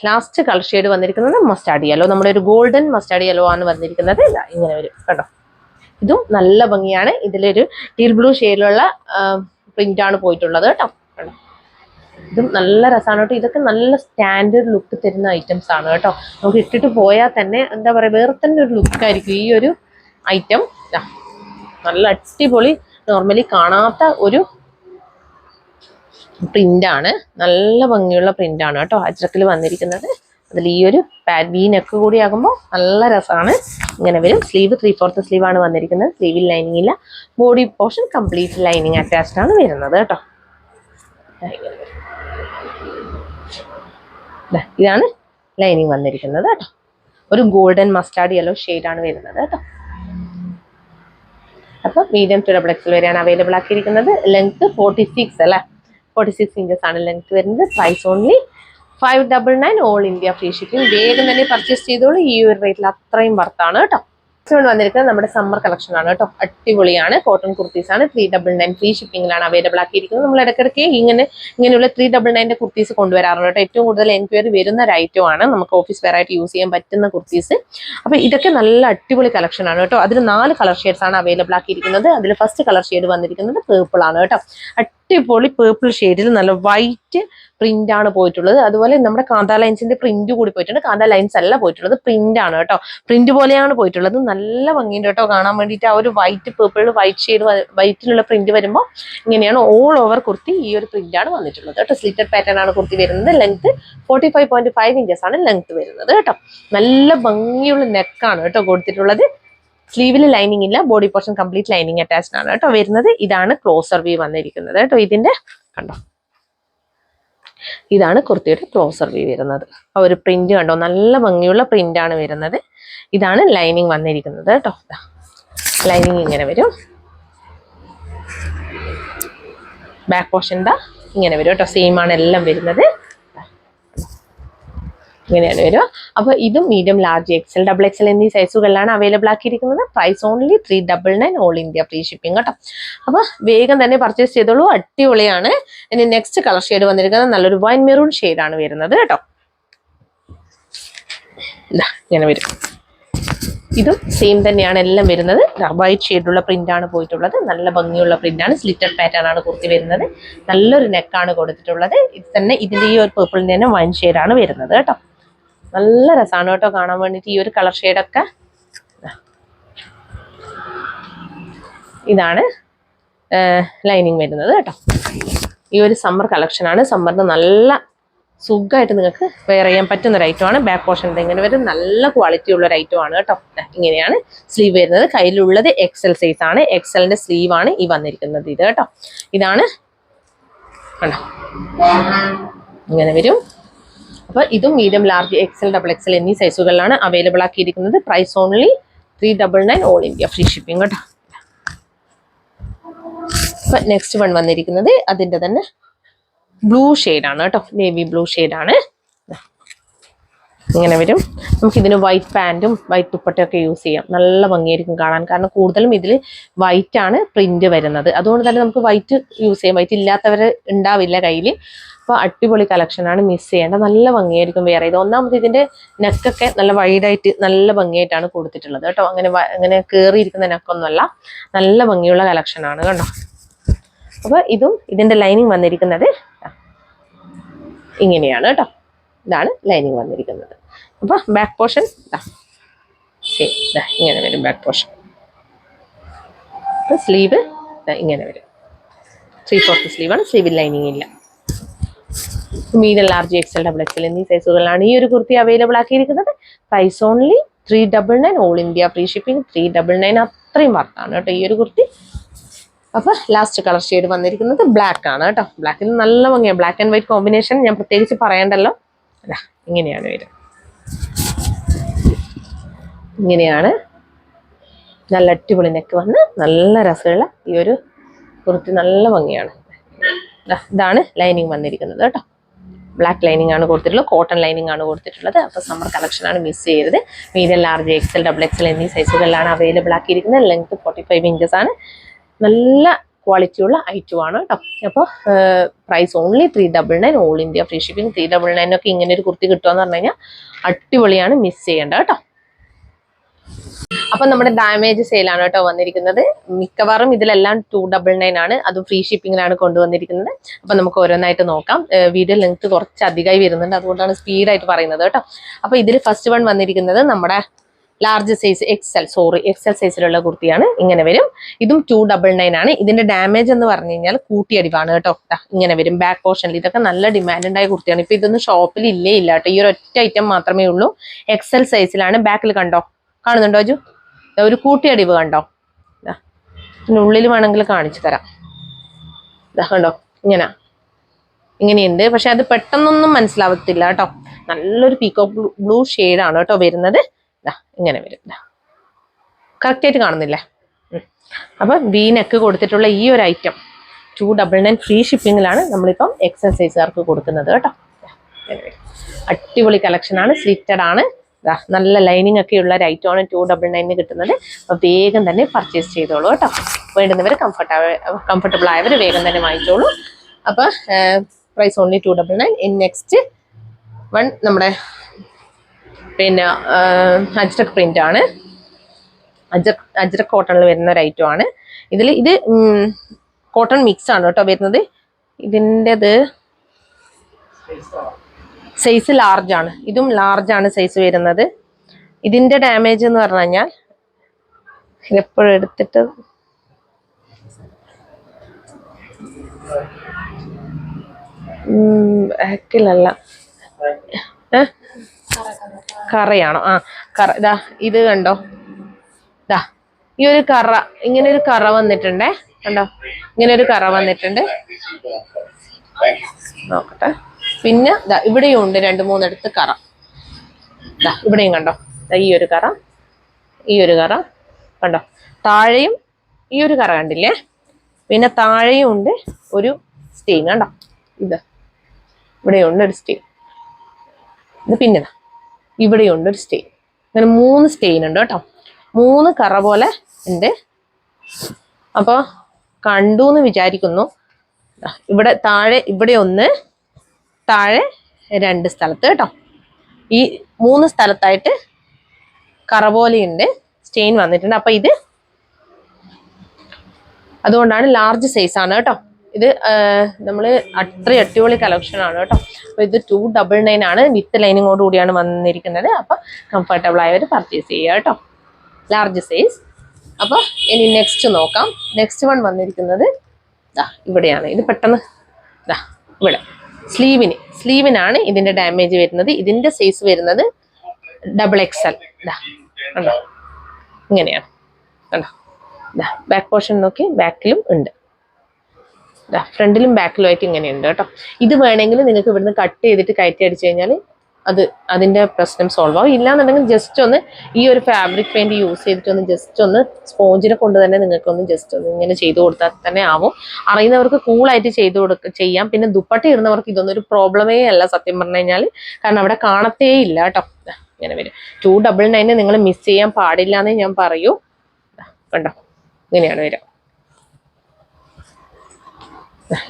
ലാസ്റ്റ് കളർ ഷെയ്ഡ് വന്നിരിക്കുന്നത് മസ്റ്റാർഡ് യെല്ലോ. നമ്മുടെ ഒരു ഗോൾഡൻ മസ്റ്റാർഡ് യെല്ലോ ആണ് വന്നിരിക്കുന്നത്. ഇങ്ങനെ വരും കേട്ടോ. ഇതും നല്ല ഭംഗിയാണ്. ഇതിലൊരു ടീൽ ബ്ലൂ ഷെയ്ഡിലുള്ള പ്രിന്റ് ആണ് പോയിട്ടുള്ളത് കേട്ടോ. ഇതും നല്ല രസമാണ് കേട്ടോ. ഇതൊക്കെ നല്ല സ്റ്റാൻഡേർഡ് ലുക്ക് തരുന്ന ഐറ്റംസ് ആണ് കേട്ടോ. നമുക്ക് ഇട്ടിട്ട് പോയാൽ തന്നെ എന്താ പറയുക, വേറെ തന്നെ ഒരു ലുക്കായിരിക്കും ഈ ഒരു ഐറ്റം. നല്ല അടിപൊളി, നോർമലി കാണാത്ത ഒരു പ്രിന്റാണ്. നല്ല ഭംഗിയുള്ള പ്രിന്റാണ് കേട്ടോ അജ്രക്കിൽ വന്നിരിക്കുന്നത്. അതിൽ ഈ ഒരു വി നെക്ക് കൂടി ആകുമ്പോൾ നല്ല രസമാണ്. ഇങ്ങനെ വരും. സ്ലീവ് 3/4 സ്ലീവ് ആണ് വന്നിരിക്കുന്നത്. സ്ലീവിൽ ലൈനിങ് ഇല്ല. Body portion complete lining attached ആണ് വരുന്നത് കേട്ടോ. ഇതാണ് ലൈനിങ് വന്നിരിക്കുന്നത് കേട്ടോ. ഒരു ഗോൾഡൻ മസ്റ്റാർഡ് യെല്ലോ ഷെയ്ഡാണ് വരുന്നത് കേട്ടോ. അപ്പോൾ മീഡിയം ടു ഡബിൾ എക്സൽ വരെയാണ് അവൈലബിൾ ആക്കിയിരിക്കുന്നത്. ലെങ്ത് 46 അല്ലേ, 46 ഇഞ്ചസ് ആണ് ലെങ്ത് വരുന്നത്. Price only 599 all India free shipping. വേഗം തന്നെ പർച്ചേസ് ചെയ്തോളൂ. ഈ ഒരു റേറ്റിൽ അത്രയും വർത്താണ് കേട്ടോ. വന്നിരിക്കുന്നത് നമ്മുടെ സമ്മർ കളക്ഷൻ ആണ് കേട്ടോ. അടിപൊളിയാണ്. കോട്ടൺ കുർത്തീസ് ആണ്. 399 ഫ്രീ ഷിപ്പിംഗിലാണ് അവൈലബിൾ ആക്കിയിരിക്കുന്നത്. നമ്മൾ ഇടയ്ക്കിടയ്ക്ക് ഇങ്ങനെയുള്ള 399 കുർത്തീസ് കൊണ്ടുവരാറുണ്ട് കേട്ടോ. ഏറ്റവും കൂടുതൽ എൻക്വയറി വരുന്ന ഒരു ഐറ്റം ആണ്. നമുക്ക് ഓഫീസ് വെയർ ആയിട്ട് യൂസ് ചെയ്യാൻ പറ്റുന്ന കുർത്തീസ്. അപ്പോൾ ഇതൊക്കെ നല്ല അടിപൊളി കളക്ഷൻ ആണ് കേട്ടോ. അതിൽ 4 കളർ ഷെയ്ഡ്സ് ആണ് അവൈലബിൾ ആക്കിയിരിക്കുന്നത്. അതിൽ ഫസ്റ്റ് കളർ ഷെയ്ഡ് വന്നിരിക്കുന്നത് പേർപ്പിൾ ആണ് കേട്ടോ. അടിപൊളി പേർപ്പിൾ ഷെയ്ഡിൽ നല്ല വൈറ്റ് പ്രിന്റ് ആണ് പോയിട്ടുള്ളത്. അതുപോലെ നമ്മുടെ കാന്ത ലൈൻസിന്റെ പ്രിന്റ് കൂടി പോയിട്ടുണ്ട്. കാന്ത ലൈൻസ് അല്ല പോയിട്ടുള്ളത്, പ്രിന്റ് ആണ് കേട്ടോ. പ്രിന്റ് പോലെയാണ് പോയിട്ടുള്ളത്. നല്ല ഭംഗിയുണ്ട് കേട്ടോ കാണാൻ വേണ്ടിയിട്ട്. ആ ഒരു വൈറ്റ് പേർപ്പിൾ വൈറ്റ് ഷെയ്ഡ് വൈറ്റിലുള്ള പ്രിന്റ് വരുമ്പോൾ ഇങ്ങനെയാണ് ഓൾ ഓവർ കുർത്തി. ഈ ഒരു പ്രിന്റ് ആണ് വന്നിട്ടുള്ളത് കേട്ടോ. സ്ലിറ്റഡ് പാറ്റേൺ ആണ് കുർത്തി വരുന്നത്. ലെങ്ത് 45.5 ഇഞ്ചസ് ആണ് ലെങ്ത് വരുന്നത് കേട്ടോ. നല്ല ഭംഗിയുള്ള നെക്കാണ് കേട്ടോ കൊടുത്തിട്ടുള്ളത്. സ്ലീവിൽ ലൈനിങ് ഇല്ല. Body portion complete lining attached ആണ് കേട്ടോ വരുന്നത്. ഇതാണ് ക്ലോസർ വ്യൂ വന്നിരിക്കുന്നത് കേട്ടോ. ഇതിന്റെ കണ്ടോ, ഇതാണ് കുർത്തിയുടെ ക്ലോസർ വ്യൂ വരുന്നത്. ആ ഒരു പ്രിന്റ് കണ്ടോ, നല്ല ഭംഗിയുള്ള പ്രിന്റ് ആണ് വരുന്നത്. ഇതാണ് ലൈനിങ് വന്നിരിക്കുന്നത് കേട്ടോ. ലൈനിങ് ഇങ്ങനെ വരും. ബാക്ക് പോർഷൻ ഇങ്ങനെ വരും കേട്ടോ. സെയിം ആണ് എല്ലാം വരുന്നത്. ഇങ്ങനെയാണ് വരിക. അപ്പോൾ ഇതും medium, large, XL, double XL എന്നീ സൈസുകളിലാണ് അവൈലബിൾ ആക്കിയിരിക്കുന്നത്. Price only 399 all India free shipping കേട്ടോ. അപ്പോൾ വേഗം തന്നെ പർച്ചേസ് ചെയ്തോളൂ. അടിപൊളിയാണ്. ഇനി നെക്സ്റ്റ് കളർ ഷെയ്ഡ് വന്നിരിക്കുന്നത് നല്ലൊരു വൈൻ മെറൂൺ ഷെയ്ഡാണ് വരുന്നത് കേട്ടോ. ഇങ്ങനെ വരും. ഇതും സെയിം തന്നെയാണ് എല്ലാം വരുന്നത്. വൈറ്റ് ഷെയ്ഡുള്ള പ്രിന്റ് ആണ് പോയിട്ടുള്ളത്. നല്ല ഭംഗിയുള്ള പ്രിന്റ് ആണ്. സ്ലിറ്റഡ് പാറ്റേൺ ആണ് കുർത്തി വരുന്നത്. നല്ലൊരു നെക്കാണ് കൊടുത്തിട്ടുള്ളത്. ഇത് തന്നെ ഇതിന്റെ ഈ ഒരു പേർപ്പിളിന്റെ തന്നെ വൈൻ ഷെയ്ഡാണ് വരുന്നത് കേട്ടോ. നല്ല രസമാണ് കേട്ടോ കാണാൻ വേണ്ടിയിട്ട്. ഈ ഒരു കളർ ഷെയ്ഡൊക്കെ ഇതാണ് ലൈനിങ് വരുന്നത് കേട്ടോ. ഈ ഒരു സമ്മർ കളക്ഷനാണ്. സമ്മറിന് നല്ല സുഖമായിട്ട് നിങ്ങൾക്ക് വെയർ ചെയ്യാൻ പറ്റുന്ന ഒരു ഐറ്റമാണ്. ബാക്ക് പോർഷൻ ഇങ്ങനെ വരും. നല്ല ക്വാളിറ്റി ഉള്ള ഒരു ഐറ്റമാണ് കേട്ടോ. ഇങ്ങനെയാണ് സ്ലീവ് വരുന്നത്. കയ്യിലുള്ളത് എക്സൽ സൈസ് ആണ്. എക്സലിന്റെ സ്ലീവ് ആണ് ഈ വന്നിരിക്കുന്നത്. ഇത് കേട്ടോ. ഇതാണ് കണ്ടോ, ഇങ്ങനെ വരും. അപ്പോൾ ഇതും medium, large, XL, double XL എന്നീ സൈസുകളിലാണ് അവൈലബിൾ ആക്കിയിരിക്കുന്നത്. Price only 399 all India free shipping കേട്ടോ. അപ്പൊ നെക്സ്റ്റ് വൺ വന്നിരിക്കുന്നത് അതിന്റെ തന്നെ ബ്ലൂ ഷെയ്ഡാണ് കേട്ടോ. നേവി ബ്ലൂ ഷെയ്ഡാണ്. ഇങ്ങനെ വരും. നമുക്കിതിന് വൈറ്റ് പാൻറ്റും വൈറ്റ് ദുപ്പട്ടയൊക്കെ യൂസ് ചെയ്യാം. നല്ല ഭംഗിയായിരിക്കും കാണാൻ. കാരണം കൂടുതലും ഇതിൽ വൈറ്റ് ആണ് പ്രിന്റ് വരുന്നത്. അതുകൊണ്ട് തന്നെ നമുക്ക് വൈറ്റ് യൂസ് ചെയ്യാം. വൈറ്റ് ഇല്ലാത്തവർ ഉണ്ടാവില്ല കയ്യിൽ. അപ്പോൾ അടിപൊളി കളക്ഷനാണ്. മിസ് ചെയ്യേണ്ട. നല്ല ഭംഗിയായിരിക്കും വേറെ. ഇത് ഒന്നാമത് ഇതിന്റെ നെക്കൊക്കെ നല്ല വൈഡായിട്ട് നല്ല ഭംഗിയായിട്ടാണ് കൊടുത്തിട്ടുള്ളത് കേട്ടോ. അങ്ങനെ കയറിയിരിക്കുന്ന നെക്കൊന്നുമല്ല. നല്ല ഭംഗിയുള്ള കളക്ഷനാണ് കണ്ടോ. അപ്പോൾ ഇതും ഇതിന്റെ ലൈനിങ് വന്നിരിക്കുന്നത് ഇങ്ങനെയാണ് കേട്ടോ. ഇതാണ് ലൈനിങ് വന്നിരിക്കുന്നത്. അപ്പോൾ ബാക്ക് പോർഷൻ ഇങ്ങനെ വരും. ബാക്ക് പോർഷൻ സ്ലീവ് ഇങ്ങനെ വരും. 3/4 സ്ലീവാണ്. സ്ലീവിൽ ലൈനിങ് ഇല്ല. Medium, large, XL, double XL എന്നീ സൈസുകളിലാണ് ഈ ഒരു കുർത്തി അവൈലബിൾ ആക്കിയിരിക്കുന്നത്. Price only 399 all India free shipping. 399 അത്രയും വർത്താണ് കേട്ടോ ഈ ഒരു കുർത്തി. അപ്പോൾ ലാസ്റ്റ് കളർ ഷെയ്ഡ് വന്നിരിക്കുന്നത് ബ്ലാക്ക് ആണ് കേട്ടോ. ബ്ലാക്കിൽ നല്ല ഭംഗിയാണ്. ബ്ലാക്ക് ആൻഡ് വൈറ്റ് കോമ്പിനേഷൻ ഞാൻ പ്രത്യേകിച്ച് പറയണ്ടല്ലോ. ഇങ്ങനെയാണ് വരും. ഇങ്ങനെയാണ് നല്ല അടിപൊളി നെക്ക് വന്ന് നല്ല രസമുള്ള ഈ ഒരു കുർത്തി നല്ല ഭംഗിയാണ്. ഇതാണ് ലൈനിങ് വന്നിരിക്കുന്നത് കേട്ടോ. ബ്ലാക്ക് ലൈനിങ് ആണ് കൊടുത്തിട്ടുള്ളത്, കോട്ടൺ ലൈനിങ് ആണ് കൊടുത്തിട്ടുള്ളത്. അപ്പോൾ സമ്മർ കളക്ഷനാണ്, മിസ് ചെയ്യരുത്. Medium, large, XL, double XL എന്നീ സൈസുകളിലാണ് അവൈലബിൾ ആക്കിയിരിക്കുന്നത്. ലെങ്ത് 45 ഇഞ്ചസ് ആണ്. നല്ല ക്വാളിറ്റിയുള്ള ഐറ്റമാണ് കേട്ടോ. അപ്പോൾ price only 399, all India free shipping. 399 ഒക്കെ ഇങ്ങനെ ഒരു കുർത്തി കിട്ടുകയെന്ന് പറഞ്ഞു കഴിഞ്ഞാൽ അടിപൊളിയാണ്, മിസ് ചെയ്യേണ്ട കേട്ടോ. അപ്പൊ നമ്മുടെ ഡാമേജ് സെയിലാണ് കേട്ടോ വന്നിരിക്കുന്നത്. മിക്കവാറും ഇതിലെല്ലാം 299 ആണ്, അതും ഫ്രീ ഷിപ്പിംഗിലാണ് കൊണ്ടുവന്നിരിക്കുന്നത്. അപ്പൊ നമുക്ക് ഓരോന്നായിട്ട് നോക്കാം. വീഡിയോ ലെങ്ത് കുറച്ച് അധികമായി വരുന്നുണ്ട്, അതുകൊണ്ടാണ് സ്പീഡായിട്ട് പറയുന്നത് കേട്ടോ. അപ്പൊ ഇതിൽ ഫസ്റ്റ് വൺ വന്നിരിക്കുന്നത് നമ്മുടെ ലാർജ് സൈസ് എക്സൽ സൈസിലുള്ള കുർത്തിയാണ്. ഇങ്ങനെ വരും. ഇതും 299 ആണ്. ഇതിന്റെ ഡാമേജ് എന്ന് പറഞ്ഞു കഴിഞ്ഞാൽ കൂട്ടിയടിവാണ് കേട്ടോ. ഇങ്ങനെ വരും ബാക്ക് പോർഷനിൽ. ഇതൊക്കെ നല്ല ഡിമാൻഡ് ഉണ്ടായ കുർത്തിയാണ്. ഇപ്പൊ ഇതൊന്നും ഷോപ്പിൽ ഇല്ല കേട്ടോ. ഈ ഒരു ഒറ്റ ഐറ്റം മാത്രമേ ഉള്ളൂ. എക്സൽ സൈസിലാണ്. ബാക്കിൽ കണ്ടോ, കാണുന്നുണ്ടോ അജു? ഒരു കൂട്ടിയടിവ് കണ്ടോ? പിന്നെ ഉള്ളിൽ വേണമെങ്കിൽ കാണിച്ചു തരാം. കണ്ടോ, ഇങ്ങനെയുണ്ട്. പക്ഷെ അത് പെട്ടെന്നൊന്നും മനസ്സിലാവത്തില്ല കേട്ടോ. നല്ലൊരു പീക്കോക്ക് ബ്ലൂ ഷെയ്ഡാണ് കേട്ടോ വരുന്നത്. ഇങ്ങനെ വരും. കറക്റ്റ് ആയിട്ട് കാണുന്നില്ലേ? അപ്പൊ വി നെക്ക് കൊടുത്തിട്ടുള്ള ഈ ഒരു ഐറ്റം 299 ഫ്രീ ഷിപ്പിംഗിലാണ് നമ്മളിപ്പം എക്സൽ സൈസുകാർക്ക് കൊടുക്കുന്നത് കേട്ടോ. അടിപൊളി കളക്ഷനാണ്, സ്ലിറ്റഡ് ആണ്. നല്ല ലൈനിങ് ഒക്കെ ഉള്ള ഒരു ഐറ്റമാണ് 299 കിട്ടുന്നത്. അപ്പോൾ വേഗം തന്നെ പർച്ചേസ് ചെയ്തോളൂ കേട്ടോ. വേണ്ടുന്നവർ കംഫർട്ടബിൾ ആയവർ വേഗം തന്നെ വാങ്ങിച്ചോളൂ. അപ്പോൾ പ്രൈസ് ഓൺലി 299. നെക്സ്റ്റ് വൺ നമ്മുടെ പിന്നെ അജ്രക് പ്രിന്റ് ആണ്. അജ്രക് കോട്ടണിൽ വരുന്ന ഒരു ഐറ്റം ആണ്. ഇത് കോട്ടൺ മിക്സ് ആണ് കേട്ടോ വരുന്നത്. ഇതിൻ്റെത് സൈസ് ലാർജ് ആണ്. ഇതും ലാർജ് ആണ് സൈസ് വരുന്നത്. ഇതിന്റെ ഡാമേജ് എന്ന് പറഞ്ഞു കഴിഞ്ഞാൽ എപ്പോഴും എടുത്തിട്ട് ബാക്കിലല്ല, കറയാണോ? കറ. ഇത് കണ്ടോ, ഈ ഒരു കറ, ഇങ്ങനെ ഒരു കറ വന്നിട്ടുണ്ടേ. കണ്ടോ, ഇങ്ങനെ ഒരു കറ വന്നിട്ടുണ്ട്. നോക്കട്ടെ. പിന്നെ ഇവിടെയും ഉണ്ട് 2-3 കറ. ഇവിടെയും കണ്ടോ, ഈ ഒരു കറ, ഈ ഒരു കറ കണ്ടോ. താഴെയും ഈ ഒരു കറ കണ്ടില്ലേ? പിന്നെ താഴെയും ഉണ്ട് ഒരു സ്റ്റെയിൻ കണ്ടോ. ഇവിടെയുണ്ട് ഒരു സ്റ്റെയിൻ. ഇത് പിന്നെ ഇവിടെയുണ്ട് ഒരു സ്റ്റെയിൻ. അങ്ങനെ 3 സ്റ്റെയിൻ ഉണ്ട് കേട്ടോ. 3 കറ പോലെ ഉണ്ട്. അപ്പോൾ കണ്ടു എന്ന് വിചാരിക്കുന്നു. ഇവിടെ താഴെ, ഇവിടെ ഒന്ന്, താഴെ 2 സ്ഥലത്ത് കേട്ടോ. ഈ 3 സ്ഥലത്തായിട്ട് കറ പോലെയുണ്ട്, സ്റ്റെയിൻ വന്നിട്ടുണ്ട്. അപ്പൊ ഇത് അതുകൊണ്ടാണ് ലാർജ് സൈസ് ആണ് കേട്ടോ. ഇത് നമ്മൾ അത്രയും അടിപൊളി കളക്ഷൻ ആണ് കേട്ടോ. അപ്പൊ ഇത് 299 ആണ്. വിത്ത് ലൈനിങ്ങോട് കൂടിയാണ് വന്നിരിക്കുന്നത്. അപ്പൊ കംഫർട്ടബിൾ ആയവർ പർച്ചേസ് ചെയ്യുക കേട്ടോ, ലാർജ് സൈസ്. അപ്പൊ ഇനി നെക്സ്റ്റ് നോക്കാം. നെക്സ്റ്റ് വൺ വന്നിരിക്കുന്നത് ഇവിടെയാണ്. ഇത് പെട്ടെന്ന് ഇവിടെ സ്ലീവിനാണ് ഇതിന്റെ ഡാമേജ് വരുന്നത്. ഇതിന്റെ സൈസ് വരുന്നത് ഡബിൾ എക്സൽ. കണ്ടോ, ഇങ്ങനെയാണ് കണ്ടോ. ബാക്ക് പോർഷൻ നോക്കി, ബാക്കിലും ഉണ്ട്. ഫ്രണ്ടിലും ബാക്കിലും ആയിട്ട് ഇങ്ങനെയുണ്ട് കേട്ടോ. ഇത് വേണമെങ്കിൽ നിങ്ങൾക്ക് ഇവിടുന്ന് കട്ട് ചെയ്തിട്ട് കയറ്റി അടിച്ചു കഴിഞ്ഞാൽ അതിന്റെ പ്രശ്നം സോൾവ് ആവും. ഇല്ലാന്നുണ്ടെങ്കിൽ ജസ്റ്റ് ഒന്ന് ഈ ഒരു ഫാബ്രിക് പെയിന്റ് യൂസ് ചെയ്തിട്ടൊന്ന് ജസ്റ്റ് ഒന്ന് സ്പോഞ്ചിനെ കൊണ്ട് തന്നെ നിങ്ങൾക്കൊന്ന് ജസ്റ്റ് ഒന്ന് ഇങ്ങനെ ചെയ്ത് കൊടുത്താൽ തന്നെ ആവും. അറിയുന്നവർക്ക് കൂളായിട്ട് ചെയ്യാം. പിന്നെ ദുപ്പട്ട ഇടുന്നവർക്ക് ഇതൊന്നും ഒരു പ്രോബ്ലമേ അല്ല സത്യം പറഞ്ഞു കഴിഞ്ഞാൽ. കാരണം അവിടെ കാണത്തേ ഇല്ല കേട്ടോ. ഇങ്ങനെ വരും. 299 നിങ്ങൾ മിസ് ചെയ്യാൻ പാടില്ല എന്നേ ഞാൻ പറയൂ. കണ്ടോ, ഇങ്ങനെയാണ് വരിക.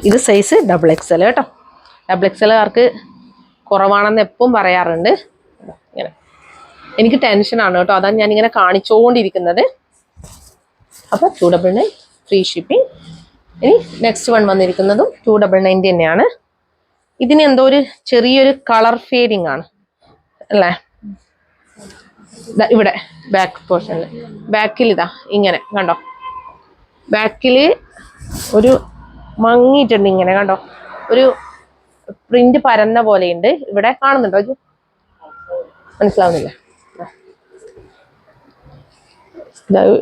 ഇത് സൈസ് ഡബിൾ എക്സൽ കേട്ടോ. ഡബിൾ എക്സലുകാർക്ക് കുറവാണെന്ന് എപ്പം പറയാറുണ്ട്. ഇങ്ങനെ എനിക്ക് ടെൻഷനാണ് കേട്ടോ, അതാണ് ഞാനിങ്ങനെ കാണിച്ചുകൊണ്ടിരിക്കുന്നത്. അപ്പോൾ 299 ഫ്രീ ഷിപ്പിംഗ്. ഇനി നെക്സ്റ്റ് വൺ വന്നിരിക്കുന്നതും 299 തന്നെയാണ്. ഇതിന് എന്തോ ഒരു ചെറിയൊരു കളർ ഫേഡിങ് ആണ് അല്ലേ? ഇവിടെ ബാക്ക് പോർഷനിൽ, ബാക്കിൽ ഇങ്ങനെ കണ്ടോ, ബാക്കിൽ ഒരു മങ്ങിയിട്ടുണ്ട് ഇങ്ങനെ കണ്ടോ. ഒരു പ്രിന്റ് പരന്ന പോലെയുണ്ട്. ഇവിടെ കാണുന്നുണ്ടോ? മനസ്സിലാവുന്നില്ല.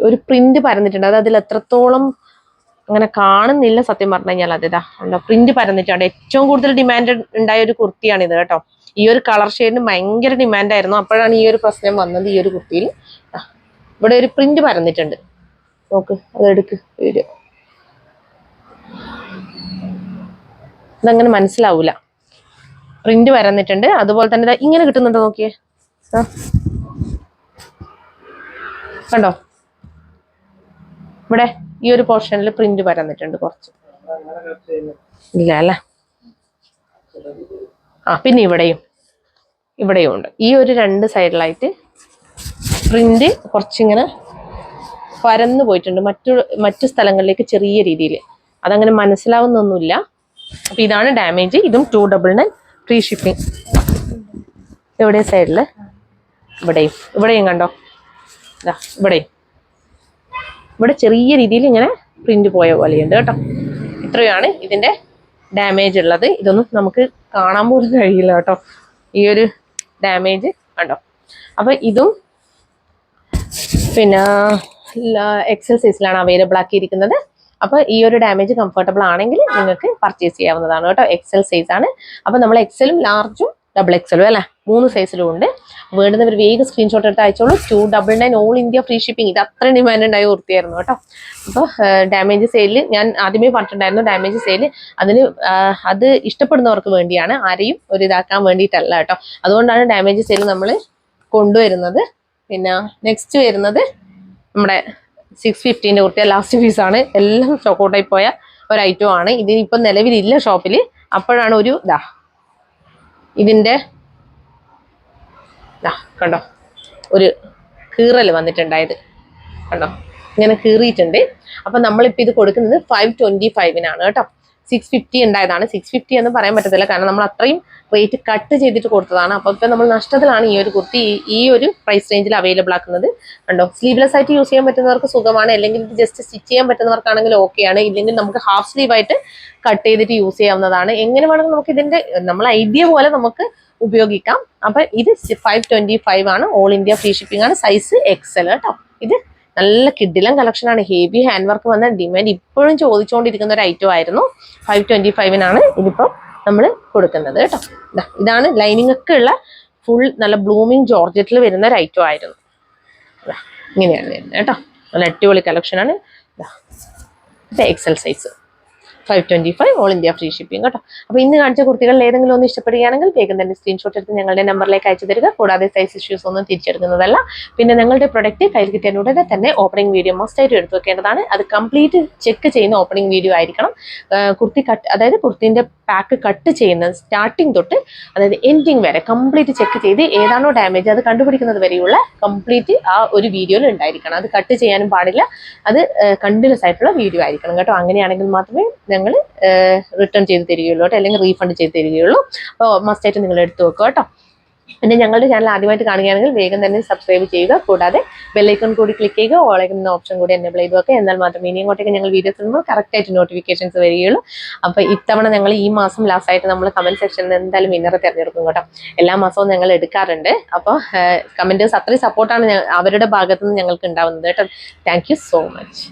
ഒരു പ്രിന്റ് പരന്നിട്ടുണ്ട്. അത് അതിൽ എത്രത്തോളം അങ്ങനെ കാണുന്നില്ല സത്യം പറഞ്ഞു കഴിഞ്ഞാൽ. അത് പ്രിന്റ് പരന്നിട്ടുണ്ട്. ഏറ്റവും കൂടുതൽ ഡിമാൻഡ് ഉണ്ടായ ഒരു കുർത്തിയാണിത് കേട്ടോ. ഈ ഒരു കളർ ഷെയ്ഡിന് ഭയങ്കര ഡിമാൻഡായിരുന്നു. അപ്പോഴാണ് ഈ ഒരു പ്രശ്നം വന്നത്. ഈ ഒരു കുർത്തിയിൽ ഇവിടെ ഒരു പ്രിന്റ് പരന്നിട്ടുണ്ട്. നോക്ക്, അതെടുക്ക് വരും. ഇതങ്ങനെ മനസ്സിലാവൂല. പ്രിന്റ് വരന്നിട്ടുണ്ട്. അതുപോലെ തന്നെ ഇങ്ങനെ കിട്ടുന്നുണ്ടോ നോക്കിയേ, കണ്ടോ ഇവിടെ ഈ ഒരു പോർഷനിൽ പ്രിന്റ് വരന്നിട്ടുണ്ട് കുറച്ച്. ഇല്ല അല്ലേ? പിന്നെ ഇവിടെയും ഉണ്ട്. ഈ ഒരു 2 സൈഡിലായിട്ട് പ്രിന്റ് കുറച്ചിങ്ങനെ പരന്നു പോയിട്ടുണ്ട് മറ്റു സ്ഥലങ്ങളിലേക്ക് ചെറിയ രീതിയിൽ. അതങ്ങനെ മനസ്സിലാവുന്നൊന്നുമില്ല. അപ്പൊ ഇതാണ് ഡാമേജ്. ഇതും 299 ഫ്രീ ഷിപ്പിംഗ്. എവിടെ സൈഡില് ഇവിടെയും കണ്ടോ, ഇവിടെ ചെറിയ രീതിയിൽ ഇങ്ങനെ പ്രിന്റ് പോയ പോലെയുണ്ട് കേട്ടോ. ഇത്രയാണ് ഇതിന്റെ ഡാമേജ് ഉള്ളത്. ഇതൊന്നും നമുക്ക് കാണാൻ പോലും കഴിയില്ല കേട്ടോ, ഈ ഒരു ഡാമേജ് കണ്ടോ. അപ്പൊ ഇതും പിന്നെ എക്സൽ സൈസിലാണ് അവൈലബിൾ ആക്കിയിരിക്കുന്നത്. അപ്പൊ ഈ ഒരു ഡാമേജ് കംഫർട്ടബിൾ ആണെങ്കിൽ നിങ്ങൾക്ക് പർച്ചേസ് ചെയ്യാവുന്നതാണ് കേട്ടോ. എക്സൽ സൈസ് ആണ്. അപ്പൊ നമ്മൾ എക്സലും ലാർജും XXL അല്ലെ, 3 സൈസിലും ഉണ്ട്. വേണ്ടുന്നവർ വേഗം സ്ക്രീൻഷോട്ട് എടുത്ത് അയച്ചോളൂ. 299 ഓൾ ഇന്ത്യ ഫ്രീ ഷിപ്പിംഗ്. ഇത് അത്ര ഡിമാൻഡ് ഉണ്ടായി വൃത്തിയായിരുന്നു കേട്ടോ. അപ്പോൾ ഡാമേജ് സെയിലിൽ ഞാൻ ആദ്യമേ പറഞ്ഞിട്ടുണ്ടായിരുന്നു, ഡാമേജ് സെയില് അത് ഇഷ്ടപ്പെടുന്നവർക്ക് വേണ്ടിയാണ്, ആരെയും ഒരു ഇതാക്കാൻ വേണ്ടിയിട്ടല്ല കേട്ടോ. അതുകൊണ്ടാണ് ഡാമേജ് സെയിൽ നമ്മൾ കൊണ്ടുവരുന്നത്. പിന്നെ നെക്സ്റ്റ് വരുന്നത് നമ്മുടെ 650 കുർത്തിയ ലാസ്റ്റ് പീസാണ്. എല്ലാം സ്റ്റോക്കൗട്ടായി പോയ ഒരു ഐറ്റം ആണ്. ഇതിനിപ്പം നിലവിലില്ല ഷോപ്പിൽ. അപ്പോഴാണ് ഒരു ഇതിന്റെ കണ്ടോ ഒരു കീറൽ വന്നിട്ടുണ്ടായത് കണ്ടോ, ഇങ്ങനെ കീറിയിട്ടുണ്ട്. അപ്പൊ നമ്മളിപ്പോ ഇത് കൊടുക്കുന്നത് 525-നാണ് കേട്ടോ. 650 ഉണ്ടായതാണ്. 650 എന്ന് പറയാൻ പറ്റത്തില്ല, കാരണം നമ്മൾ അത്രയും റേറ്റ് കട്ട് ചെയ്തിട്ട് കൊടുത്തതാണ്. അപ്പൊ ഇപ്പൊ നമ്മൾ നഷ്ടത്തിലാണ് ഈ ഒരു കുർത്തി ഈ ഒരു പ്രൈസ് റേഞ്ചിൽ അവൈലബിൾ ആക്കുന്നത്. കണ്ടോ, സ്ലീവ്ലെസ് ആയിട്ട് യൂസ് ചെയ്യാൻ പറ്റുന്നവർക്ക് സുഖമാണ്. അല്ലെങ്കിൽ ഇത് ജസ്റ്റ് സ്റ്റിച്ച് ചെയ്യാൻ പറ്റുന്നവർക്കാണെങ്കിൽ ഓക്കെയാണ്. ഇല്ലെങ്കിൽ നമുക്ക് ഹാഫ് സ്ലീവ് ആയിട്ട് കട്ട് ചെയ്തിട്ട് യൂസ് ചെയ്യാവുന്നതാണ്. എങ്ങനെ വേണമെങ്കിൽ നമുക്ക് ഇതിന്റെ നമ്മൾ ഐഡിയ പോലെ നമുക്ക് ഉപയോഗിക്കാം. അപ്പൊ ഇത് 525 ആണ്. ഓൾ ഇന്ത്യ ഫ്രീ ഷിപ്പിംഗ് ആണ്. സൈസ് XL കേട്ടോ. ഇത് നല്ല കിഡിലൻ കളക്ഷൻ ആണ്. ഹെവി ഹാൻഡ് വർക്ക് വന്ന ഡിമാൻഡ് ഇപ്പോഴും ചോദിച്ചുകൊണ്ടിരിക്കുന്ന ഒരു ഐറ്റം ആയിരുന്നു. 525-നാണ് ഇതിപ്പം നമ്മൾ കൊടുക്കുന്നത് കേട്ടോ. ഇതാണ് ലൈനിങ് ഒക്കെ ഉള്ള ഫുൾ നല്ല ബ്ലൂമിങ് ജോർജറ്റിൽ വരുന്ന ഒരു ഐറ്റം ആയിരുന്നു. ഇങ്ങനെയാണ് വരുന്നത് കേട്ടോ. നല്ല അടിപൊളി കളക്ഷൻ ആണ്. XL size 525 all India free shipping കേട്ടോ. അപ്പൊ ഇന്ന് കാണിച്ച കുർത്തികളിൽ ഏതെങ്കിലും ഒന്ന് ഇഷ്ടപ്പെടുകയാണെങ്കിൽ വേഗം തന്നെ സ്ക്രീൻഷോട്ട് എടുത്ത് ഞങ്ങളുടെ നമ്പറിലേക്ക് അയച്ചു തരിക. കൂടാതെ സൈസ് ഇഷ്യൂസ് ഒന്നും തിരിച്ചെടുക്കുന്നതല്ല. പിന്നെ ഞങ്ങളുടെ പ്രൊഡക്റ്റ് കയ്യിൽ കിട്ടിയ ഉടനെ തന്നെ ഓപ്പണിംഗ് വീഡിയോ മസ്റ്റ് ആയിട്ട് എടുത്തു വെക്കേണ്ടതാണ്. അത് കംപ്ലീറ്റ് ചെക്ക് ചെയ്യുന്ന ഓപ്പണിംഗ് വീഡിയോ ആയിരിക്കണം. കുർത്തി കട്ട്, അതായത് കുർത്തിന്റെ പാക്ക് കട്ട് ചെയ്യുന്ന സ്റ്റാർട്ടിങ് തൊട്ട് അതായത് എൻഡിങ് വരെ കംപ്ലീറ്റ് ചെക്ക് ചെയ്ത് ഏതാണോ ഡാമേജ് അത് കണ്ടുപിടിക്കുന്നത് വരെയുള്ള കംപ്ലീറ്റ് ആ ഒരു വീഡിയോയിൽ ഉണ്ടായിരിക്കണം. അത് കട്ട് ചെയ്യാനും പാടില്ല. അത് കണ്ടിന്യൂസ് ആയിട്ടുള്ള വീഡിയോ ആയിരിക്കണം കേട്ടോ. അങ്ങനെയാണെങ്കിൽ മാത്രമേ ഞങ്ങൾ റിട്ടേൺ ചെയ്ത് തരികയുള്ളൂ കേട്ടോ, അല്ലെങ്കിൽ റീഫണ്ട് ചെയ്ത് തരികയുള്ളൂ. അപ്പോൾ മസ്റ്റായിട്ട് നിങ്ങൾ എടുത്തു വെക്കുക കേട്ടോ. പിന്നെ ഞങ്ങളുടെ ചാനൽ ആദ്യമായിട്ട് കാണുകയാണെങ്കിൽ വേഗം തന്നെ സബ്സ്ക്രൈബ് ചെയ്യുക. കൂടാതെ ബെല്ലൈക്കൺ കൂടി ക്ലിക്ക് ചെയ്യുക. ഓളൈക്കൺ എന്ന ഓപ്ഷൻ കൂടി എനേബിൾ ചെയ്ത് വെക്കുക. എന്നാൽ മാത്രമേ ഇനി ഇങ്ങോട്ടേക്ക് ഞങ്ങൾ വീഡിയോസ് ഇടുമ്പോൾ കറക്റ്റായിട്ട് നോട്ടിഫിക്കേഷൻസ് വരികയുള്ളൂ. അപ്പോൾ ഇത്തവണ ഞങ്ങൾ ഈ മാസം ലാസ്റ്റായിട്ട് നമ്മൾ കമന്റ് സെക്ഷനിൽ എന്തായാലും വിന്നറെ തിരഞ്ഞെടുക്കും കേട്ടോ. എല്ലാ മാസവും ഞങ്ങൾ എടുക്കാറുണ്ട്. അപ്പോൾ കമന്റേഴ്സ് അത്രയും സപ്പോർട്ടാണ് അവരുടെ ഭാഗത്തുനിന്ന് ഞങ്ങൾക്ക് ഉണ്ടാവുന്നത് കേട്ടോ. Thank you so much.